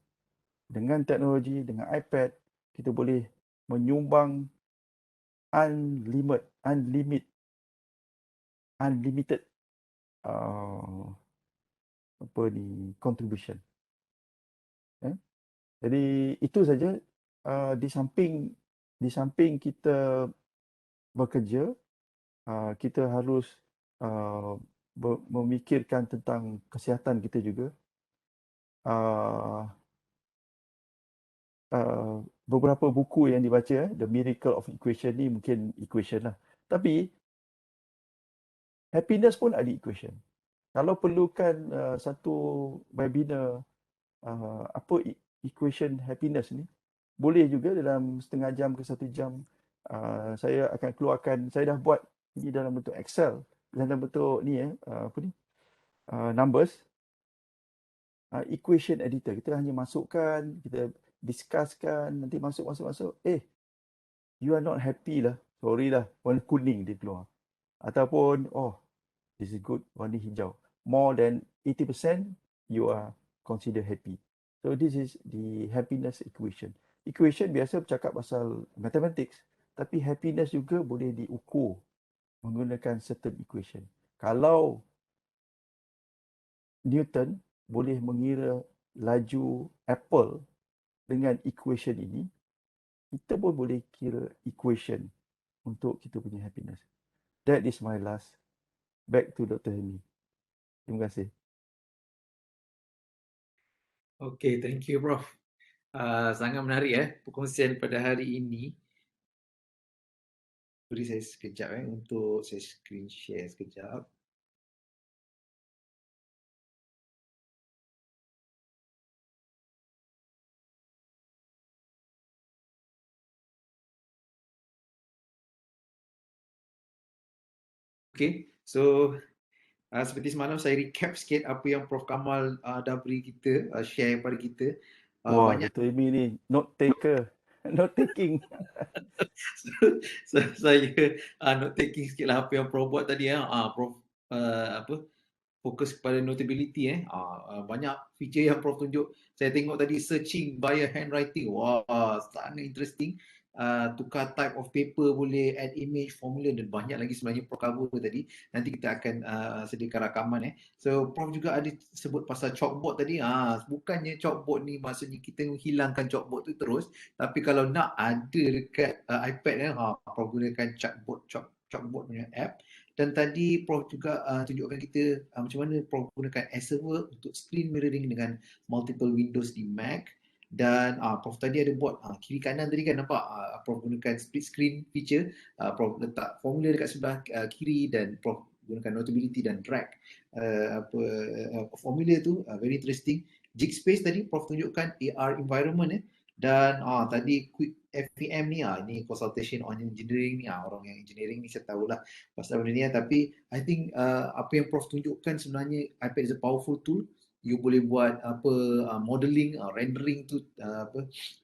Dengan teknologi, dengan iPad, kita boleh menyumbang unlimited contribution. Jadi itu saja. Di samping di samping kita bekerja, kita harus memikirkan tentang kesihatan kita juga. Uh, Beberapa buku yang dibaca, The Miracle of Equation ni mungkin equation lah. Tapi happiness pun ada equation. Kalau perlukan satu webinar apa equation happiness ni, boleh juga dalam setengah jam ke 1 jam saya akan keluarkan. Saya dah buat ini dalam bentuk Excel, dalam bentuk ni apa ni, numbers, equation editor. Kita hanya masukkan, kita discusskan, nanti masuk. You are not happy lah, sorry lah, warna kuning dia keluar. Ataupun this is good, warna hijau. More than 80% you are considered happy. So this is the happiness equation. Equation biasa bercakap pasal mathematics, tapi happiness juga boleh diukur menggunakan certain equation. Kalau Newton boleh mengira laju apple dengan equation ini, kita pun boleh kira equation untuk kita punya happiness. That is my last. Back to Dr. Hemi. Terima kasih. Okay, thank you Prof. Sangat menarik perkongsian pada hari ini. Beri saya sekejap untuk saya screen share sekejap. Okay, so seperti semalam saya recap sikit apa yang Prof Kamal dah beri kita, share kepada kita. Wah, Banyak Dr. Hemi ni note taker, note taking. saya note taking sikit lah apa yang Prof buat tadi Prof fokus kepada notability banyak feature yang Prof tunjuk. Saya tengok tadi searching via handwriting. Wah, sangat interesting. Tukar type of paper, boleh add image, formula dan banyak lagi sebenarnya Prof cover tadi. Nanti kita akan sediakan rakaman. So Prof juga ada sebut pasal chalkboard tadi. Bukannya chalkboard ni maksudnya kita menghilangkan chalkboard tu terus, tapi kalau nak ada dekat iPad Prof gunakan chalkboard punya app. Dan tadi Prof juga tunjukkan kita macam mana Prof gunakan Acerwork untuk screen mirroring dengan multiple windows di Mac. Dan Prof tadi ada buat kiri kanan tadi kan nampak Prof gunakan split screen feature. Prof letak formula dekat sebelah kiri dan Prof gunakan notability dan drag formula tu. Very interesting. Jigspace tadi Prof tunjukkan AR environment dan tadi quick FPM ni ini consultation on engineering ni orang yang engineering ni saya tahulah pasal benda ni tapi I think apa yang Prof tunjukkan sebenarnya iPad is a powerful tool. You boleh buat modeling, rendering tu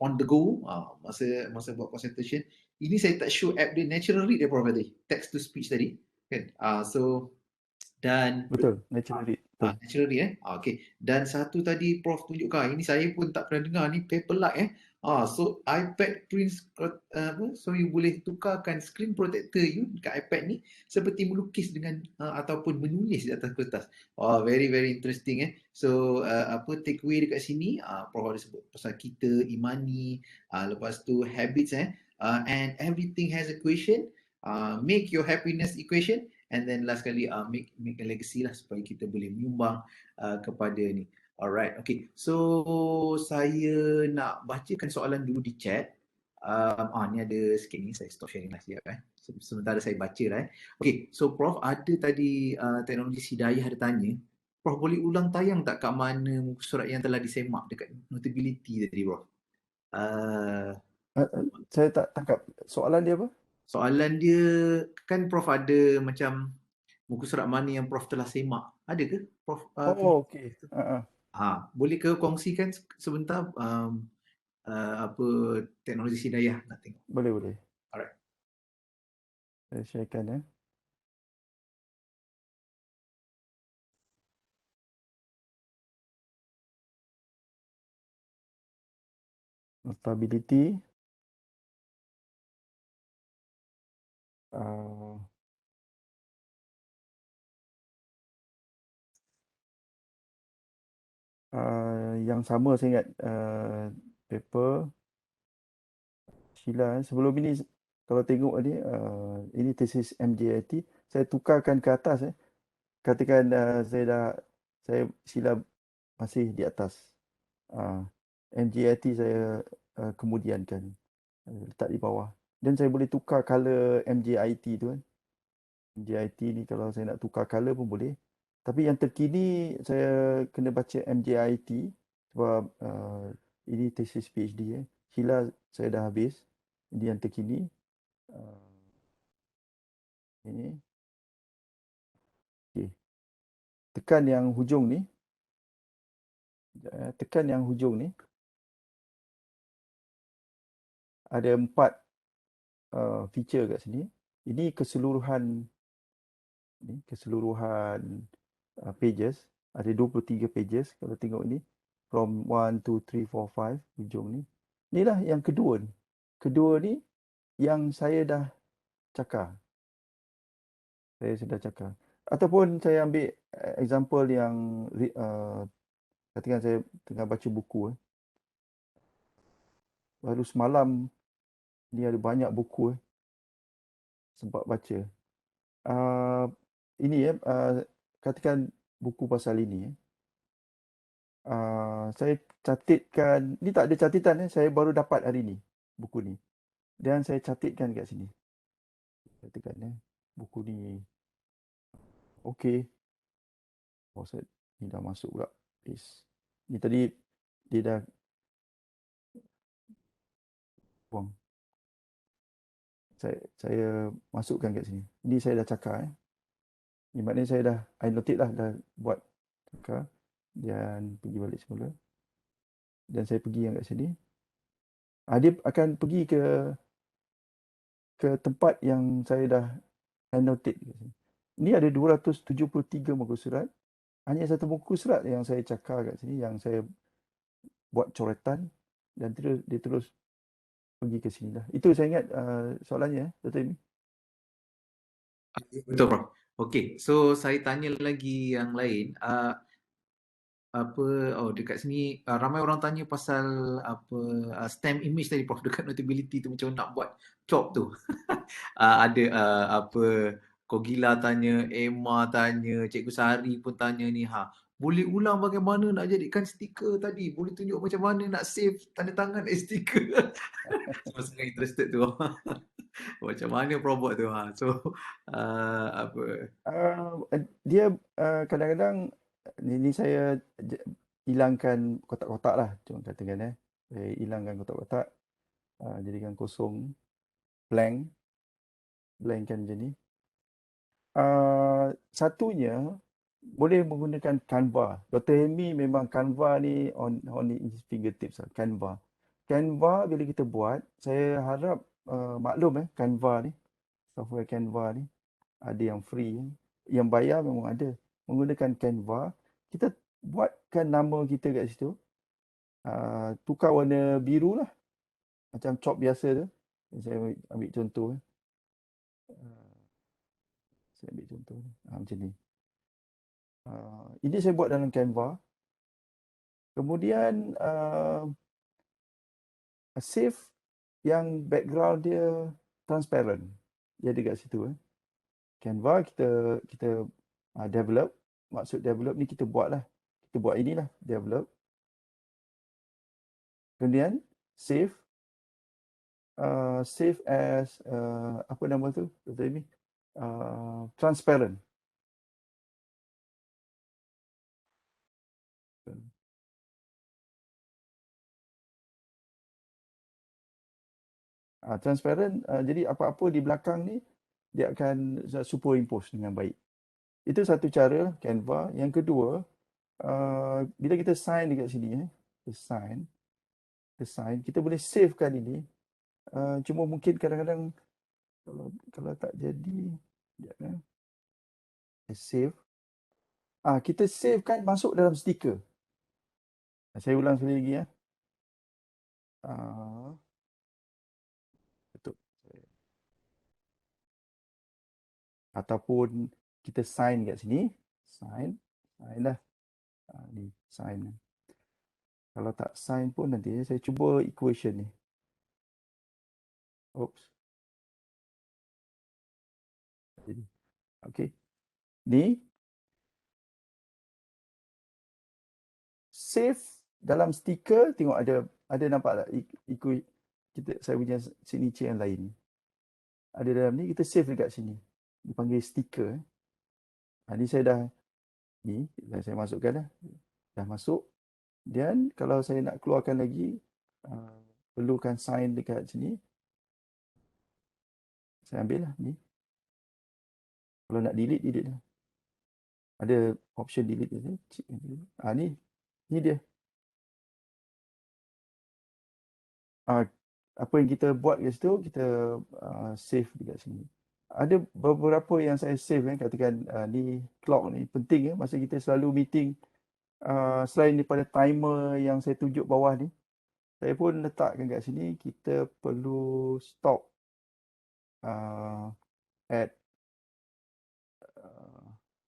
on the go masa buat presentation. Ini saya tak show app dia, natural read dia Prof tadi, text to speech tadi kan. So dan Betul, natural read. Betul. Natural read okay. Dan satu tadi Prof tunjukkan, ini saya pun tak pernah dengar ni, Paperlike so iPad prints so you boleh tukarkan screen protector you dekat iPad ni seperti melukis dengan ataupun menulis di atas kertas. Very very interesting So takeaway dekat sini Prof ada sebut pasal kita imani, lepas tu habits and everything has equation. Make your happiness equation. And then last kali make a legacy lah supaya kita boleh menyumbang kepada ni. Alright, okay. So saya nak bacakan soalan dulu di chat. Ni ada sikit ni, saya stop sharing lah sekejap sementara saya baca lah Okay, so Prof ada tadi teknologi Hidayah ada tanya. Prof boleh ulang tayang tak kat mana muka surat yang telah disemak dekat notability tadi Prof? Saya tak tangkap soalan dia apa? Soalan dia kan Prof ada macam muka surat mana yang Prof telah semak. Ada ke Prof? Okey. Boleh ke kongsikan sebentar apa teknologi Hidayah nak tengok? Boleh. Alright. Saya sharekan Notability. Yang sama saya ingat paper Sheila, sebelum ini kalau tengok ni, ini tesis MJIT, saya tukarkan ke atas. Katakan saya Sheila masih di atas. MJIT saya kemudiankan, letak di bawah. Dan saya boleh tukar color MJIT tu kan. MJIT ni kalau saya nak tukar color pun boleh. Tapi yang terkini saya kena baca MJIT sebab ini tesis PhD. Sheila saya dah habis. Ini yang terkini. Ini. Okay. Tekan yang hujung ni. Tekan yang hujung ni. Ada 4 feature kat sini. Ini keseluruhan pages. Ada 23 pages kalau tengok ni. From 1, 2, 3, 4, 5 hujung ni. Inilah yang kedua ni. Kedua ni yang saya dah cakar. Saya sudah cakar. Ataupun saya ambil example yang katakan saya tengah baca buku. Baru semalam ni ada banyak buku sempat baca. Ini katakan buku pasal ini. Saya catatkan, ni tak ada catatan saya baru dapat hari ni buku ni. Dan saya catatkan kat sini. Katakan buku ni okey. Oh, ni dah masuk pula. Ni tadi dia dah buang. Saya masukkan kat sini. Ni saya dah cakar. Ni maknanya saya dah note lah, dah buat cakar. Dan pergi balik semula. Dan saya pergi yang kat sini. Dia akan pergi ke tempat yang saya dah annotate kat sini. Ni ada 273 muka surat. Hanya satu muka surat yang saya cakar kat sini, yang saya buat coretan. Dan dia terus pergi ke sini dah. Itu saya ingat soalannya, Dr. Amy. Betul, Prof. Okey, so saya tanya lagi yang lain. Dekat sini ramai orang tanya pasal stem image tadi, Prof, dekat notability tu, macam nak buat chop tu. Ada Kogila tanya, Emma tanya, Cikgu Sari pun tanya ni, boleh ulang bagaimana nak jadikan stiker tadi? Boleh tunjuk macam mana nak save tanda tangan stiker? Semua sangat interested tu. Macam mana Prof buat tu? Dia kadang-kadang ni saya hilangkan kotak-kotak lah. Cuma katakan saya hilangkan kotak-kotak. Jadikan kosong. Blankkan macam ni. Satunya boleh menggunakan Canva. Dr. Hemi memang Canva ni on his fingertips lah. Canva bila kita buat, saya harap maklum Canva ni, software Canva ni ada yang free, yang bayar memang ada. Menggunakan Canva, kita buatkan nama kita kat situ. Tukar warna biru lah, macam chop biasa tu. Saya ambil contoh. Macam ni. Ini saya buat dalam Canva. Kemudian save yang background dia transparent. Dia ada kat situ. Canva kita develop. Maksud develop ni kita buat lah. Kita buat inilah, develop. Kemudian save. Save as apa nama tu? Dr. Amy? Transparent. Transparent, jadi apa-apa di belakang ni dia akan superimpose dengan baik. Itu satu cara Canva. Yang kedua, bila kita sign dekat sini, sign, kita boleh savekan ini. Cuma mungkin kadang-kadang kalau tak jadi, save. Kita savekan masuk dalam stiker. Saya ulang sekali lagi betul. Ataupun kita sign kat sini, sign lah. Ni sign. Kalau tak sign pun nanti saya cuba equation ni. Oops. Jadi, okey. Ni save dalam stiker, tengok ada nampak tak ikut saya punya signature yang lain. Ada dalam ni, kita save dekat sini. Dipanggil stiker. Ni saya saya masukkan dah. Dah masuk. Dan kalau saya nak keluarkan lagi, perlukan sign dekat sini. Saya ambil lah ni. Kalau nak delete lah. Ada option delete ni. Ni dia. Apa yang kita buat kat situ, kita save dekat sini. Ada beberapa yang saya save katakan ni clock ni penting masa kita selalu meeting. Selain daripada timer yang saya tunjuk bawah ni, saya pun letakkan kat sini, kita perlu stop at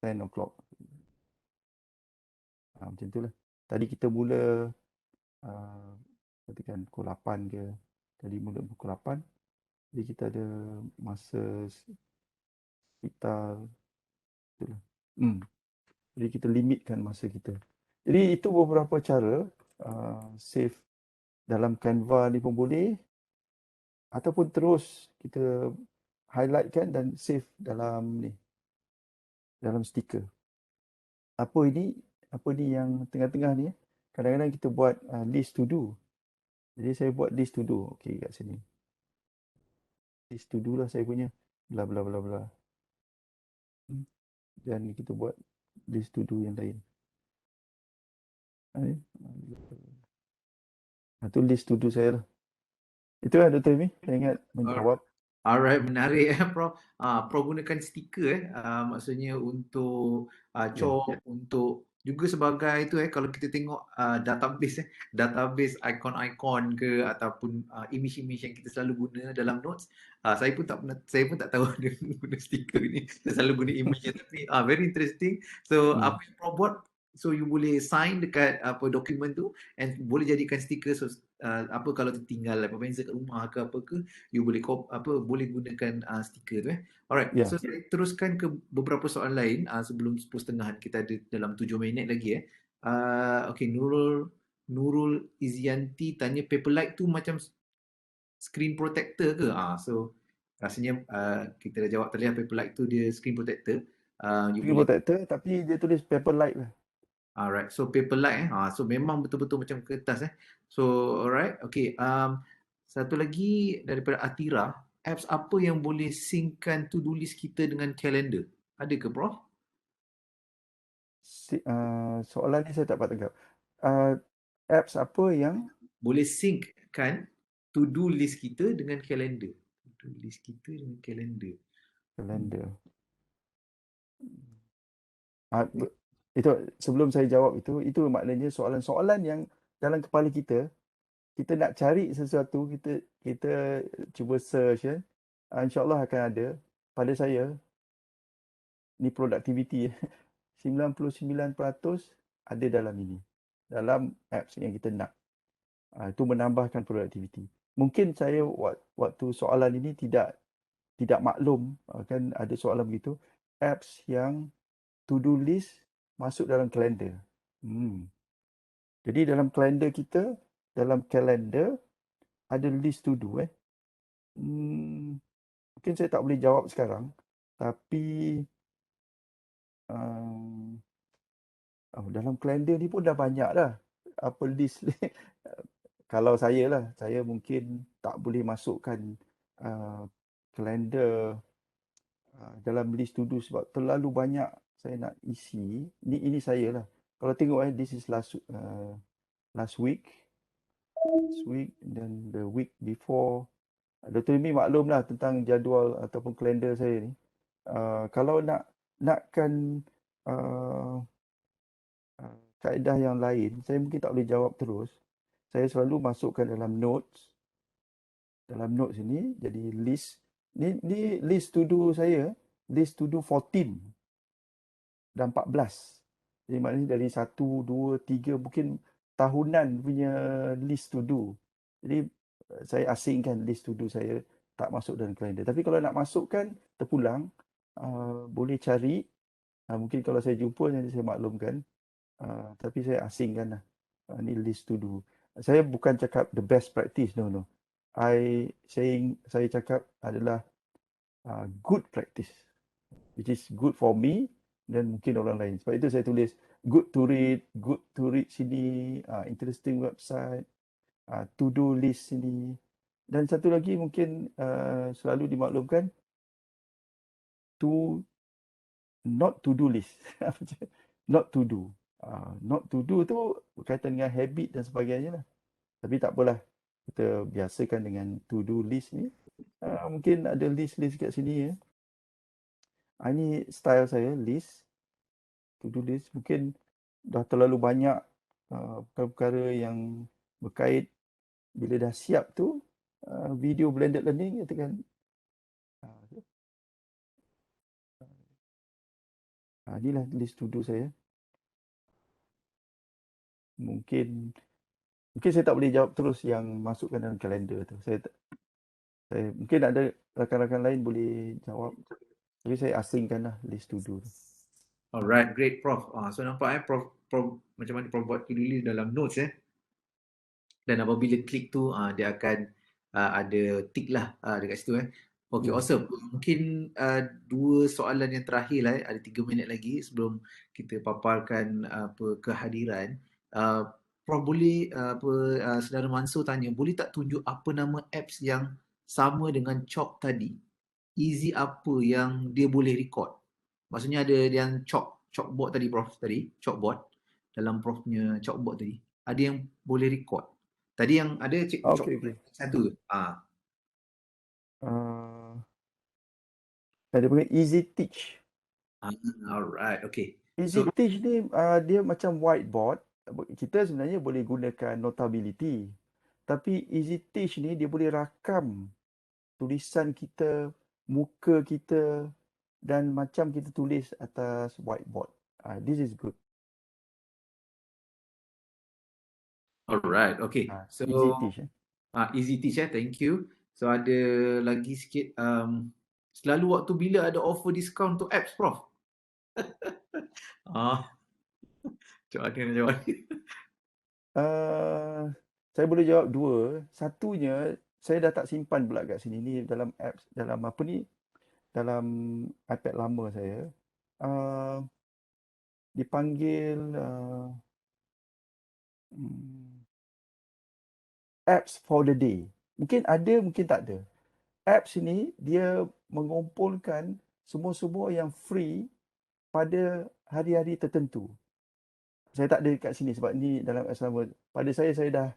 10 o'clock. Macam tu lah. Tadi kita mula katakan pukul 8 ke. Tadi mula pukul 8. Jadi kita ada masa sekitar itulah. Jadi kita limitkan masa kita. Jadi itu beberapa cara save dalam Canva ni pun boleh, ataupun terus kita highlightkan dan save dalam stiker. Apa ni yang tengah-tengah ni? Kadang-kadang kita buat list to do. Jadi saya buat list to do. Okey, kat sini. List to do lah saya punya. Bla bla bla bla. Dan kita buat list to do yang lain. Itu list to do saya lah. Itu lah Dr. Amy. Saya ingat menjawab. Alright, menarik Prof. Prof gunakan stiker maksudnya untuk chalk, untuk juga sebagai itu kalau kita tengok database ikon-ikon ke ataupun image-image yang kita selalu guna dalam notes. Saya pun tak tahu ada guna stiker ni. Saya selalu guna image tapi very interesting. So apa yang Prof buat, so you boleh sign dekat dokumen tu and boleh jadikan stiker. So kalau tertinggal pencil kat rumah ke apa ke, you boleh boleh gunakan stiker tu Alright, so saya teruskan ke beberapa soalan lain sebelum 10.30 kita ada dalam 7 minit lagi Okay, Nurul Izianti tanya Paperlike tu macam screen protector ke? So rasanya kita dah jawab tadi Paperlike tu dia screen protector. Screen protector tapi dia tulis Paperlike lah. Alright, so Paperlike so memang betul-betul macam kertas So alright, okay. Satu lagi daripada Atira, apps apa yang boleh synckan to-do list kita dengan kalender? Ada ke Prof? Soalan ni saya tak dapat tangkap. Apps apa yang boleh synckan to-do list kita dengan kalender? To-do list kita dengan kalender. Kalender. Itu sebelum saya jawab itu maknanya soalan-soalan yang dalam kepala kita nak cari sesuatu, kita cuba search InsyaAllah akan ada. Pada saya ni productivity 99% ada dalam ini, dalam apps yang kita nak. Itu menambahkan productivity. Mungkin saya waktu soalan ini tidak maklum kan ada soalan begitu, apps yang to-do list masuk dalam kalender. Jadi dalam kalender kita, dalam kalender ada list to do mungkin saya tak boleh jawab sekarang, tapi dalam kalender ni pun dah banyak dah apa list. Kalau saya mungkin tak boleh masukkan kalender dalam list to do sebab terlalu banyak saya nak isi. Ini saya lah. Kalau tengok this is last week, dan the week before. Dr. Imi maklum lah tentang jadual ataupun kalender saya ni. Kalau nakkan kaedah yang lain, saya mungkin tak boleh jawab terus. Saya selalu masukkan dalam notes. Dalam notes ini jadi list. Ni list to do saya, list to do 14 dan 14. Jadi maknanya dari 1, 2, 3 mungkin tahunan punya list to do. Jadi saya asingkan list to do saya tak masuk dalam kalender. Tapi kalau nak masukkan terpulang, boleh cari. Mungkin kalau saya jumpa nanti saya maklumkan. Tapi saya asingkan lah. Ni list to do. Saya bukan cakap the best practice, no. Saya cakap adalah good practice, which is good for me dan mungkin orang lain. Sebab itu saya tulis good to read sini, interesting website, to do list sini. Dan satu lagi mungkin selalu dimaklumkan not to do list. Not to do. Not to do tu berkaitan dengan habit dan sebagainya lah. Tapi tak apalah. Kita biasakan dengan to do list ni. Mungkin ada list-list kat sini ya. Ini style saya, list. To do list. Mungkin dah terlalu banyak perkara-perkara yang berkait. Bila dah siap tu, video blended learning katakan inilah list to do saya. Mungkin saya tak boleh jawab terus yang masukkan dalam kalender tu. Saya mungkin ada rakan-rakan lain boleh jawab. Tapi saya asingkanlah list to do tu. Alright, great Prof. So nampak Prof macam mana Prof buat to-do list dalam notes Dan apabila klik tu dia akan ada tick lah dekat situ Okay, awesome. Mungkin dua soalan yang terakhir lah ada 3 minit lagi sebelum kita paparkan kehadiran. Prof boleh Saudara Mansur tanya, boleh tak tunjuk apa nama apps yang sama dengan Chalk tadi? Easy apa yang dia boleh record? Maksudnya ada yang chalkboard tadi Prof tadi, chalkboard dalam Prof punya chalkboard tadi. Ada yang boleh record. Tadi yang ada chalkboard satu. Dia panggil Easy Teach. Alright, okay. Easy Teach ni dia macam whiteboard. Kita sebenarnya boleh gunakan Notability. Tapi Easy Teach ni dia boleh rakam tulisan kita, muka kita dan macam kita tulis atas whiteboard. This is good. Alright, okay. So Easy Teach. Easy Teach thank you. So ada lagi sikit selalu waktu bila ada offer diskaun untuk apps Prof? Coba nak jawab. Saya boleh jawab dua. Satunya saya dah tak simpan pula kat sini ni dalam apps, dalam apa ni, dalam iPad lama saya. Dipanggil apps for the day. Mungkin ada, mungkin tak ada. Apps ini dia mengumpulkan semua-semua yang free pada hari-hari tertentu. Saya tak ada kat sini sebab ni dalam apps lama. Pada saya dah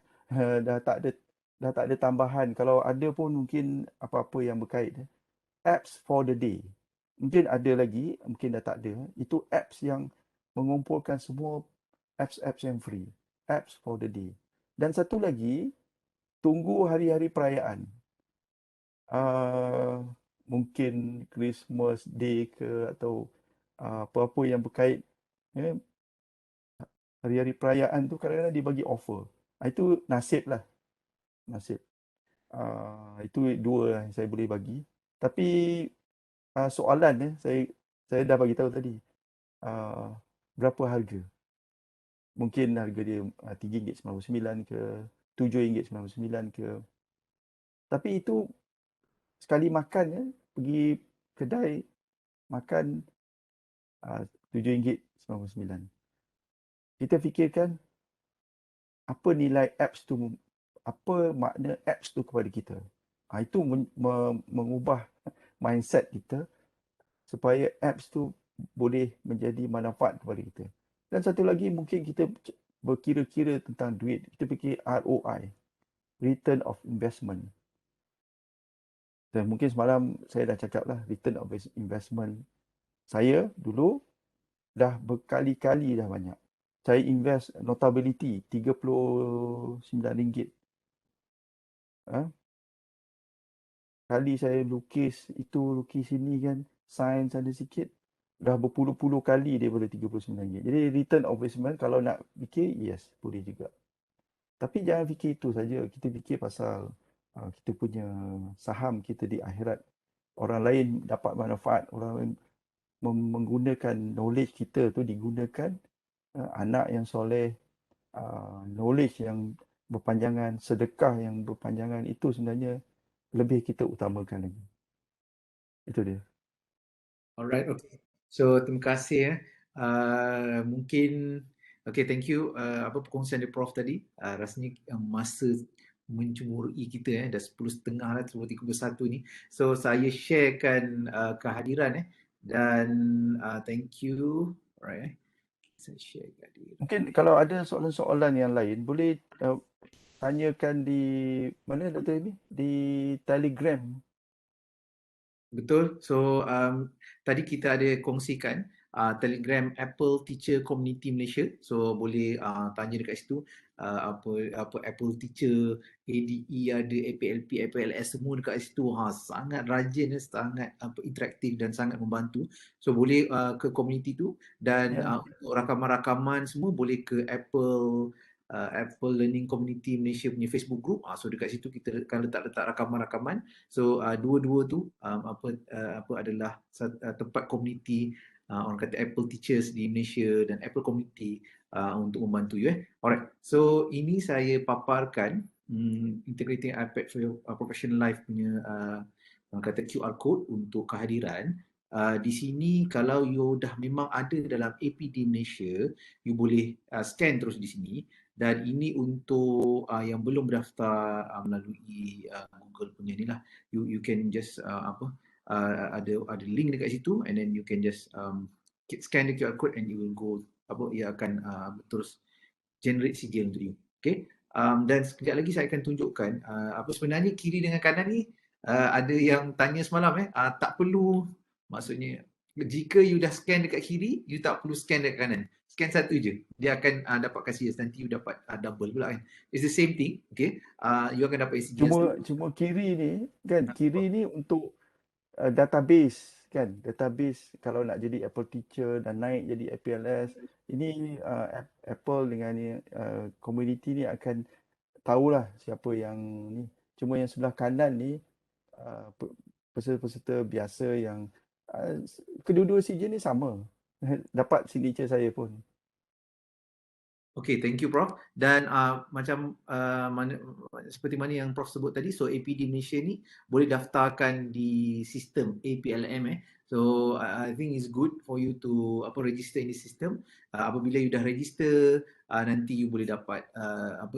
tak ada tambahan. Kalau ada pun mungkin apa-apa yang berkait. Apps for the day. Mungkin ada lagi, mungkin dah tak ada. Itu apps yang mengumpulkan semua apps-apps yang free. Apps for the day. Dan satu lagi, tunggu hari-hari perayaan. Mungkin Christmas Day ke atau apa-apa yang berkait. Hari-hari perayaan tu kadang-kadang dibagi offer. Itu nasib lah. Nasib. Itu dua yang saya boleh bagi. Tapi soalan saya dah bagi tahu tadi. Berapa harga? Mungkin harga dia RM3.99 ke RM7.99 ke. Tapi itu sekali makan pergi kedai makan RM7.99. Kita fikirkan apa nilai apps tu, apa makna apps tu kepada kita. Itu mengubah mindset kita supaya apps tu boleh menjadi manfaat kepada kita. Dan satu lagi mungkin kita berkira-kira tentang duit. Kita fikir ROI, Return of Investment. Dan mungkin semalam saya dah cakap lah, Return of Investment. Saya dulu dah berkali-kali dah banyak. Saya invest Notability RM39. Kali saya lukis itu, lukis ini kan, sains ada sikit, dah berpuluh-puluh kali daripada RM39. Jadi return of investment kalau nak fikir, yes, boleh juga. Tapi jangan fikir itu saja. Kita fikir pasal kita punya saham kita di akhirat. Orang lain dapat manfaat, orang lain menggunakan knowledge kita tu digunakan, anak yang soleh, knowledge yang berpanjangan, sedekah yang berpanjangan, itu sebenarnya lebih kita utamakan lagi. Itu dia. Alright, okay. So terima kasih ya. Mungkin okay, thank you apa perkongsian dari Prof tadi. Rasanya masa mencemburui kita dah 10.30 lah, 10.31 ni. So saya sharekan kehadiran dan thank you. Alright. Saya share kehadiran. Mungkin kalau ada soalan-soalan yang lain, boleh tanyakan di mana Dr. Amy? Di Telegram. Betul. So tadi kita ada kongsikan Telegram Apple Teacher Community Malaysia. So boleh tanya dekat situ apa Apple Teacher, ADE ada, APLP, APLS semua dekat situ. Sangat rajin, sangat interaktif dan sangat membantu. So boleh ke community tu dan untuk rakaman-rakaman semua boleh ke Apple Learning Community Malaysia punya Facebook group. So dekat situ kita akan letak rakaman-rakaman. So dua-dua tu apa adalah tempat komuniti orang kata Apple Teachers di Malaysia dan Apple Community untuk membantu you. Alright. So ini saya paparkan Integrating iPad for your Professional Life punya orang kata QR code untuk kehadiran. Di sini kalau you dah memang ada dalam APD Malaysia, you boleh scan terus di sini. Dan ini untuk yang belum berdaftar melalui Google punya ni lah. You can just ada link dekat situ and then you can just scan the QR code and you will go ia akan terus generate sijil untuk you. Okay. Dan sekejap lagi saya akan tunjukkan apa sebenarnya kiri dengan kanan ni ada yang tanya semalam tak perlu, maksudnya jika you dah scan dekat kiri, you tak perlu scan dekat kanan. Scan satu je. Dia akan dapat kasih nanti you dapat double pula kan. It's the same thing. Okay. You akan dapat cuma kiri ni kan, kiri ni untuk database kan, database kalau nak jadi Apple Teacher dan naik jadi APLS, ini Apple dengan community ni akan tahulah siapa yang ni. Cuma yang sebelah kanan ni peserta-peserta biasa yang kedua-dua sijil ni sama. Dapat signature saya pun. Okay, thank you Prof. Dan macam seperti mana yang Prof sebut tadi, so APD Malaysia ni boleh daftarkan di sistem APLM. So I think it's good for you to register in the system. Apabila you dah register, nanti you boleh dapat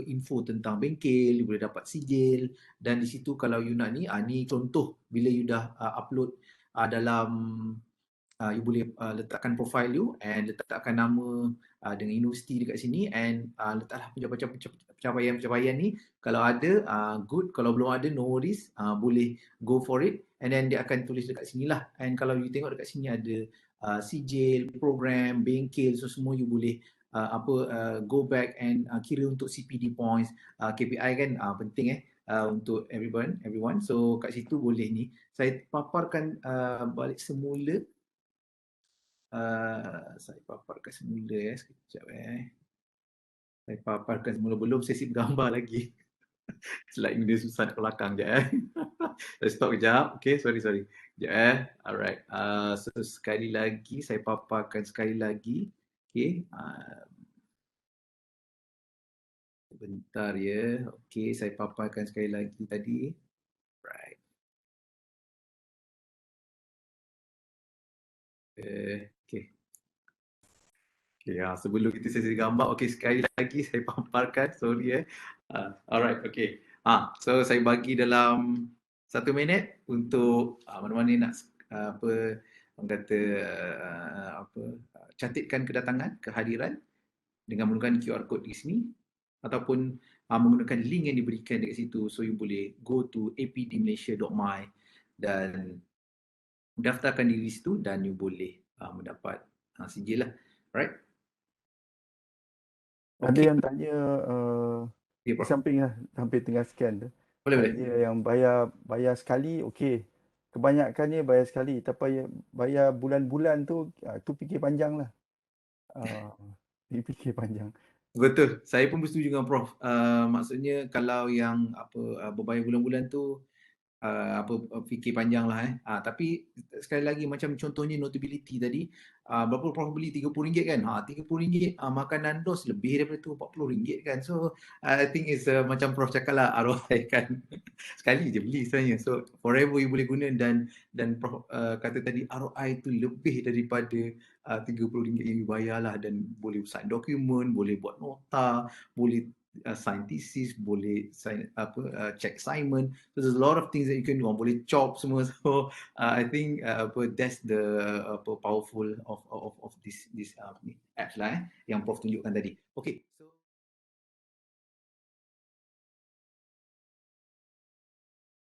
info tentang bengkel, you boleh dapat sijil, dan di situ kalau you nak ni contoh bila you dah upload dalam you boleh letakkan profile you and letakkan nama dengan universiti dekat sini and letaklah pencapaian ni. Kalau ada, good. Kalau belum ada, no worries. Boleh go for it. And then dia akan tulis dekat sini lah. And kalau you tengok dekat sini ada sijil, program, bengkel, so semua you boleh go back and kira untuk CPD points, KPI kan penting untuk everyone. So kat situ boleh ni. Saya paparkan balik semula. Saya paparkan semula sekejap Saya paparkan semula, belum sesi bergambar lagi. Slide dia susah nak ke belakang je Saya stop kejap. Okay, sorry. Sekejap Alright. So sekali lagi saya paparkan sekali lagi. Okay. Bentar ya. Okay, saya paparkan sekali lagi tadi. Right. Okay. Sebelum kita sesi gambar, sekali lagi saya paparkan, sorry alright, so saya bagi dalam 1 minit untuk mana-mana nak cantikkan kedatangan, kehadiran dengan menggunakan QR code di sini ataupun menggunakan link yang diberikan dekat situ. So you boleh go to apdmalaysia.my dan daftarkan diri situ dan you boleh mendapat sijil lah. Right? Ada yang tanya di samping lah, hampir tengah scan tu. Boleh. Dia yang bayar sekali, okey. Kebanyakannya bayar sekali. Tapi bayar bulan-bulan tu fikir panjang lah. Fikir panjang. Betul. Saya pun bersetuju dengan Prof. Maksudnya kalau yang berbayar bulan-bulan tu fikir panjang lah tapi sekali lagi macam contohnya Notability tadi, berapa Prof beli RM30 kan, RM30 makanan dos lebih daripada tu RM40 kan. So I think it's macam Prof cakap lah, ROI kan sekali je beli sebenarnya, so forever you boleh guna. Dan Prof kata tadi ROI tu lebih daripada RM30 yang you bayar lah, dan boleh sign dokumen, boleh buat nota, boleh sign thesis, boleh sign check assignment. So there's a lot of things that you can do. Boleh chop semua. So I think that's the powerful of this apps lah yang Prof tunjukkan tadi. Okay, so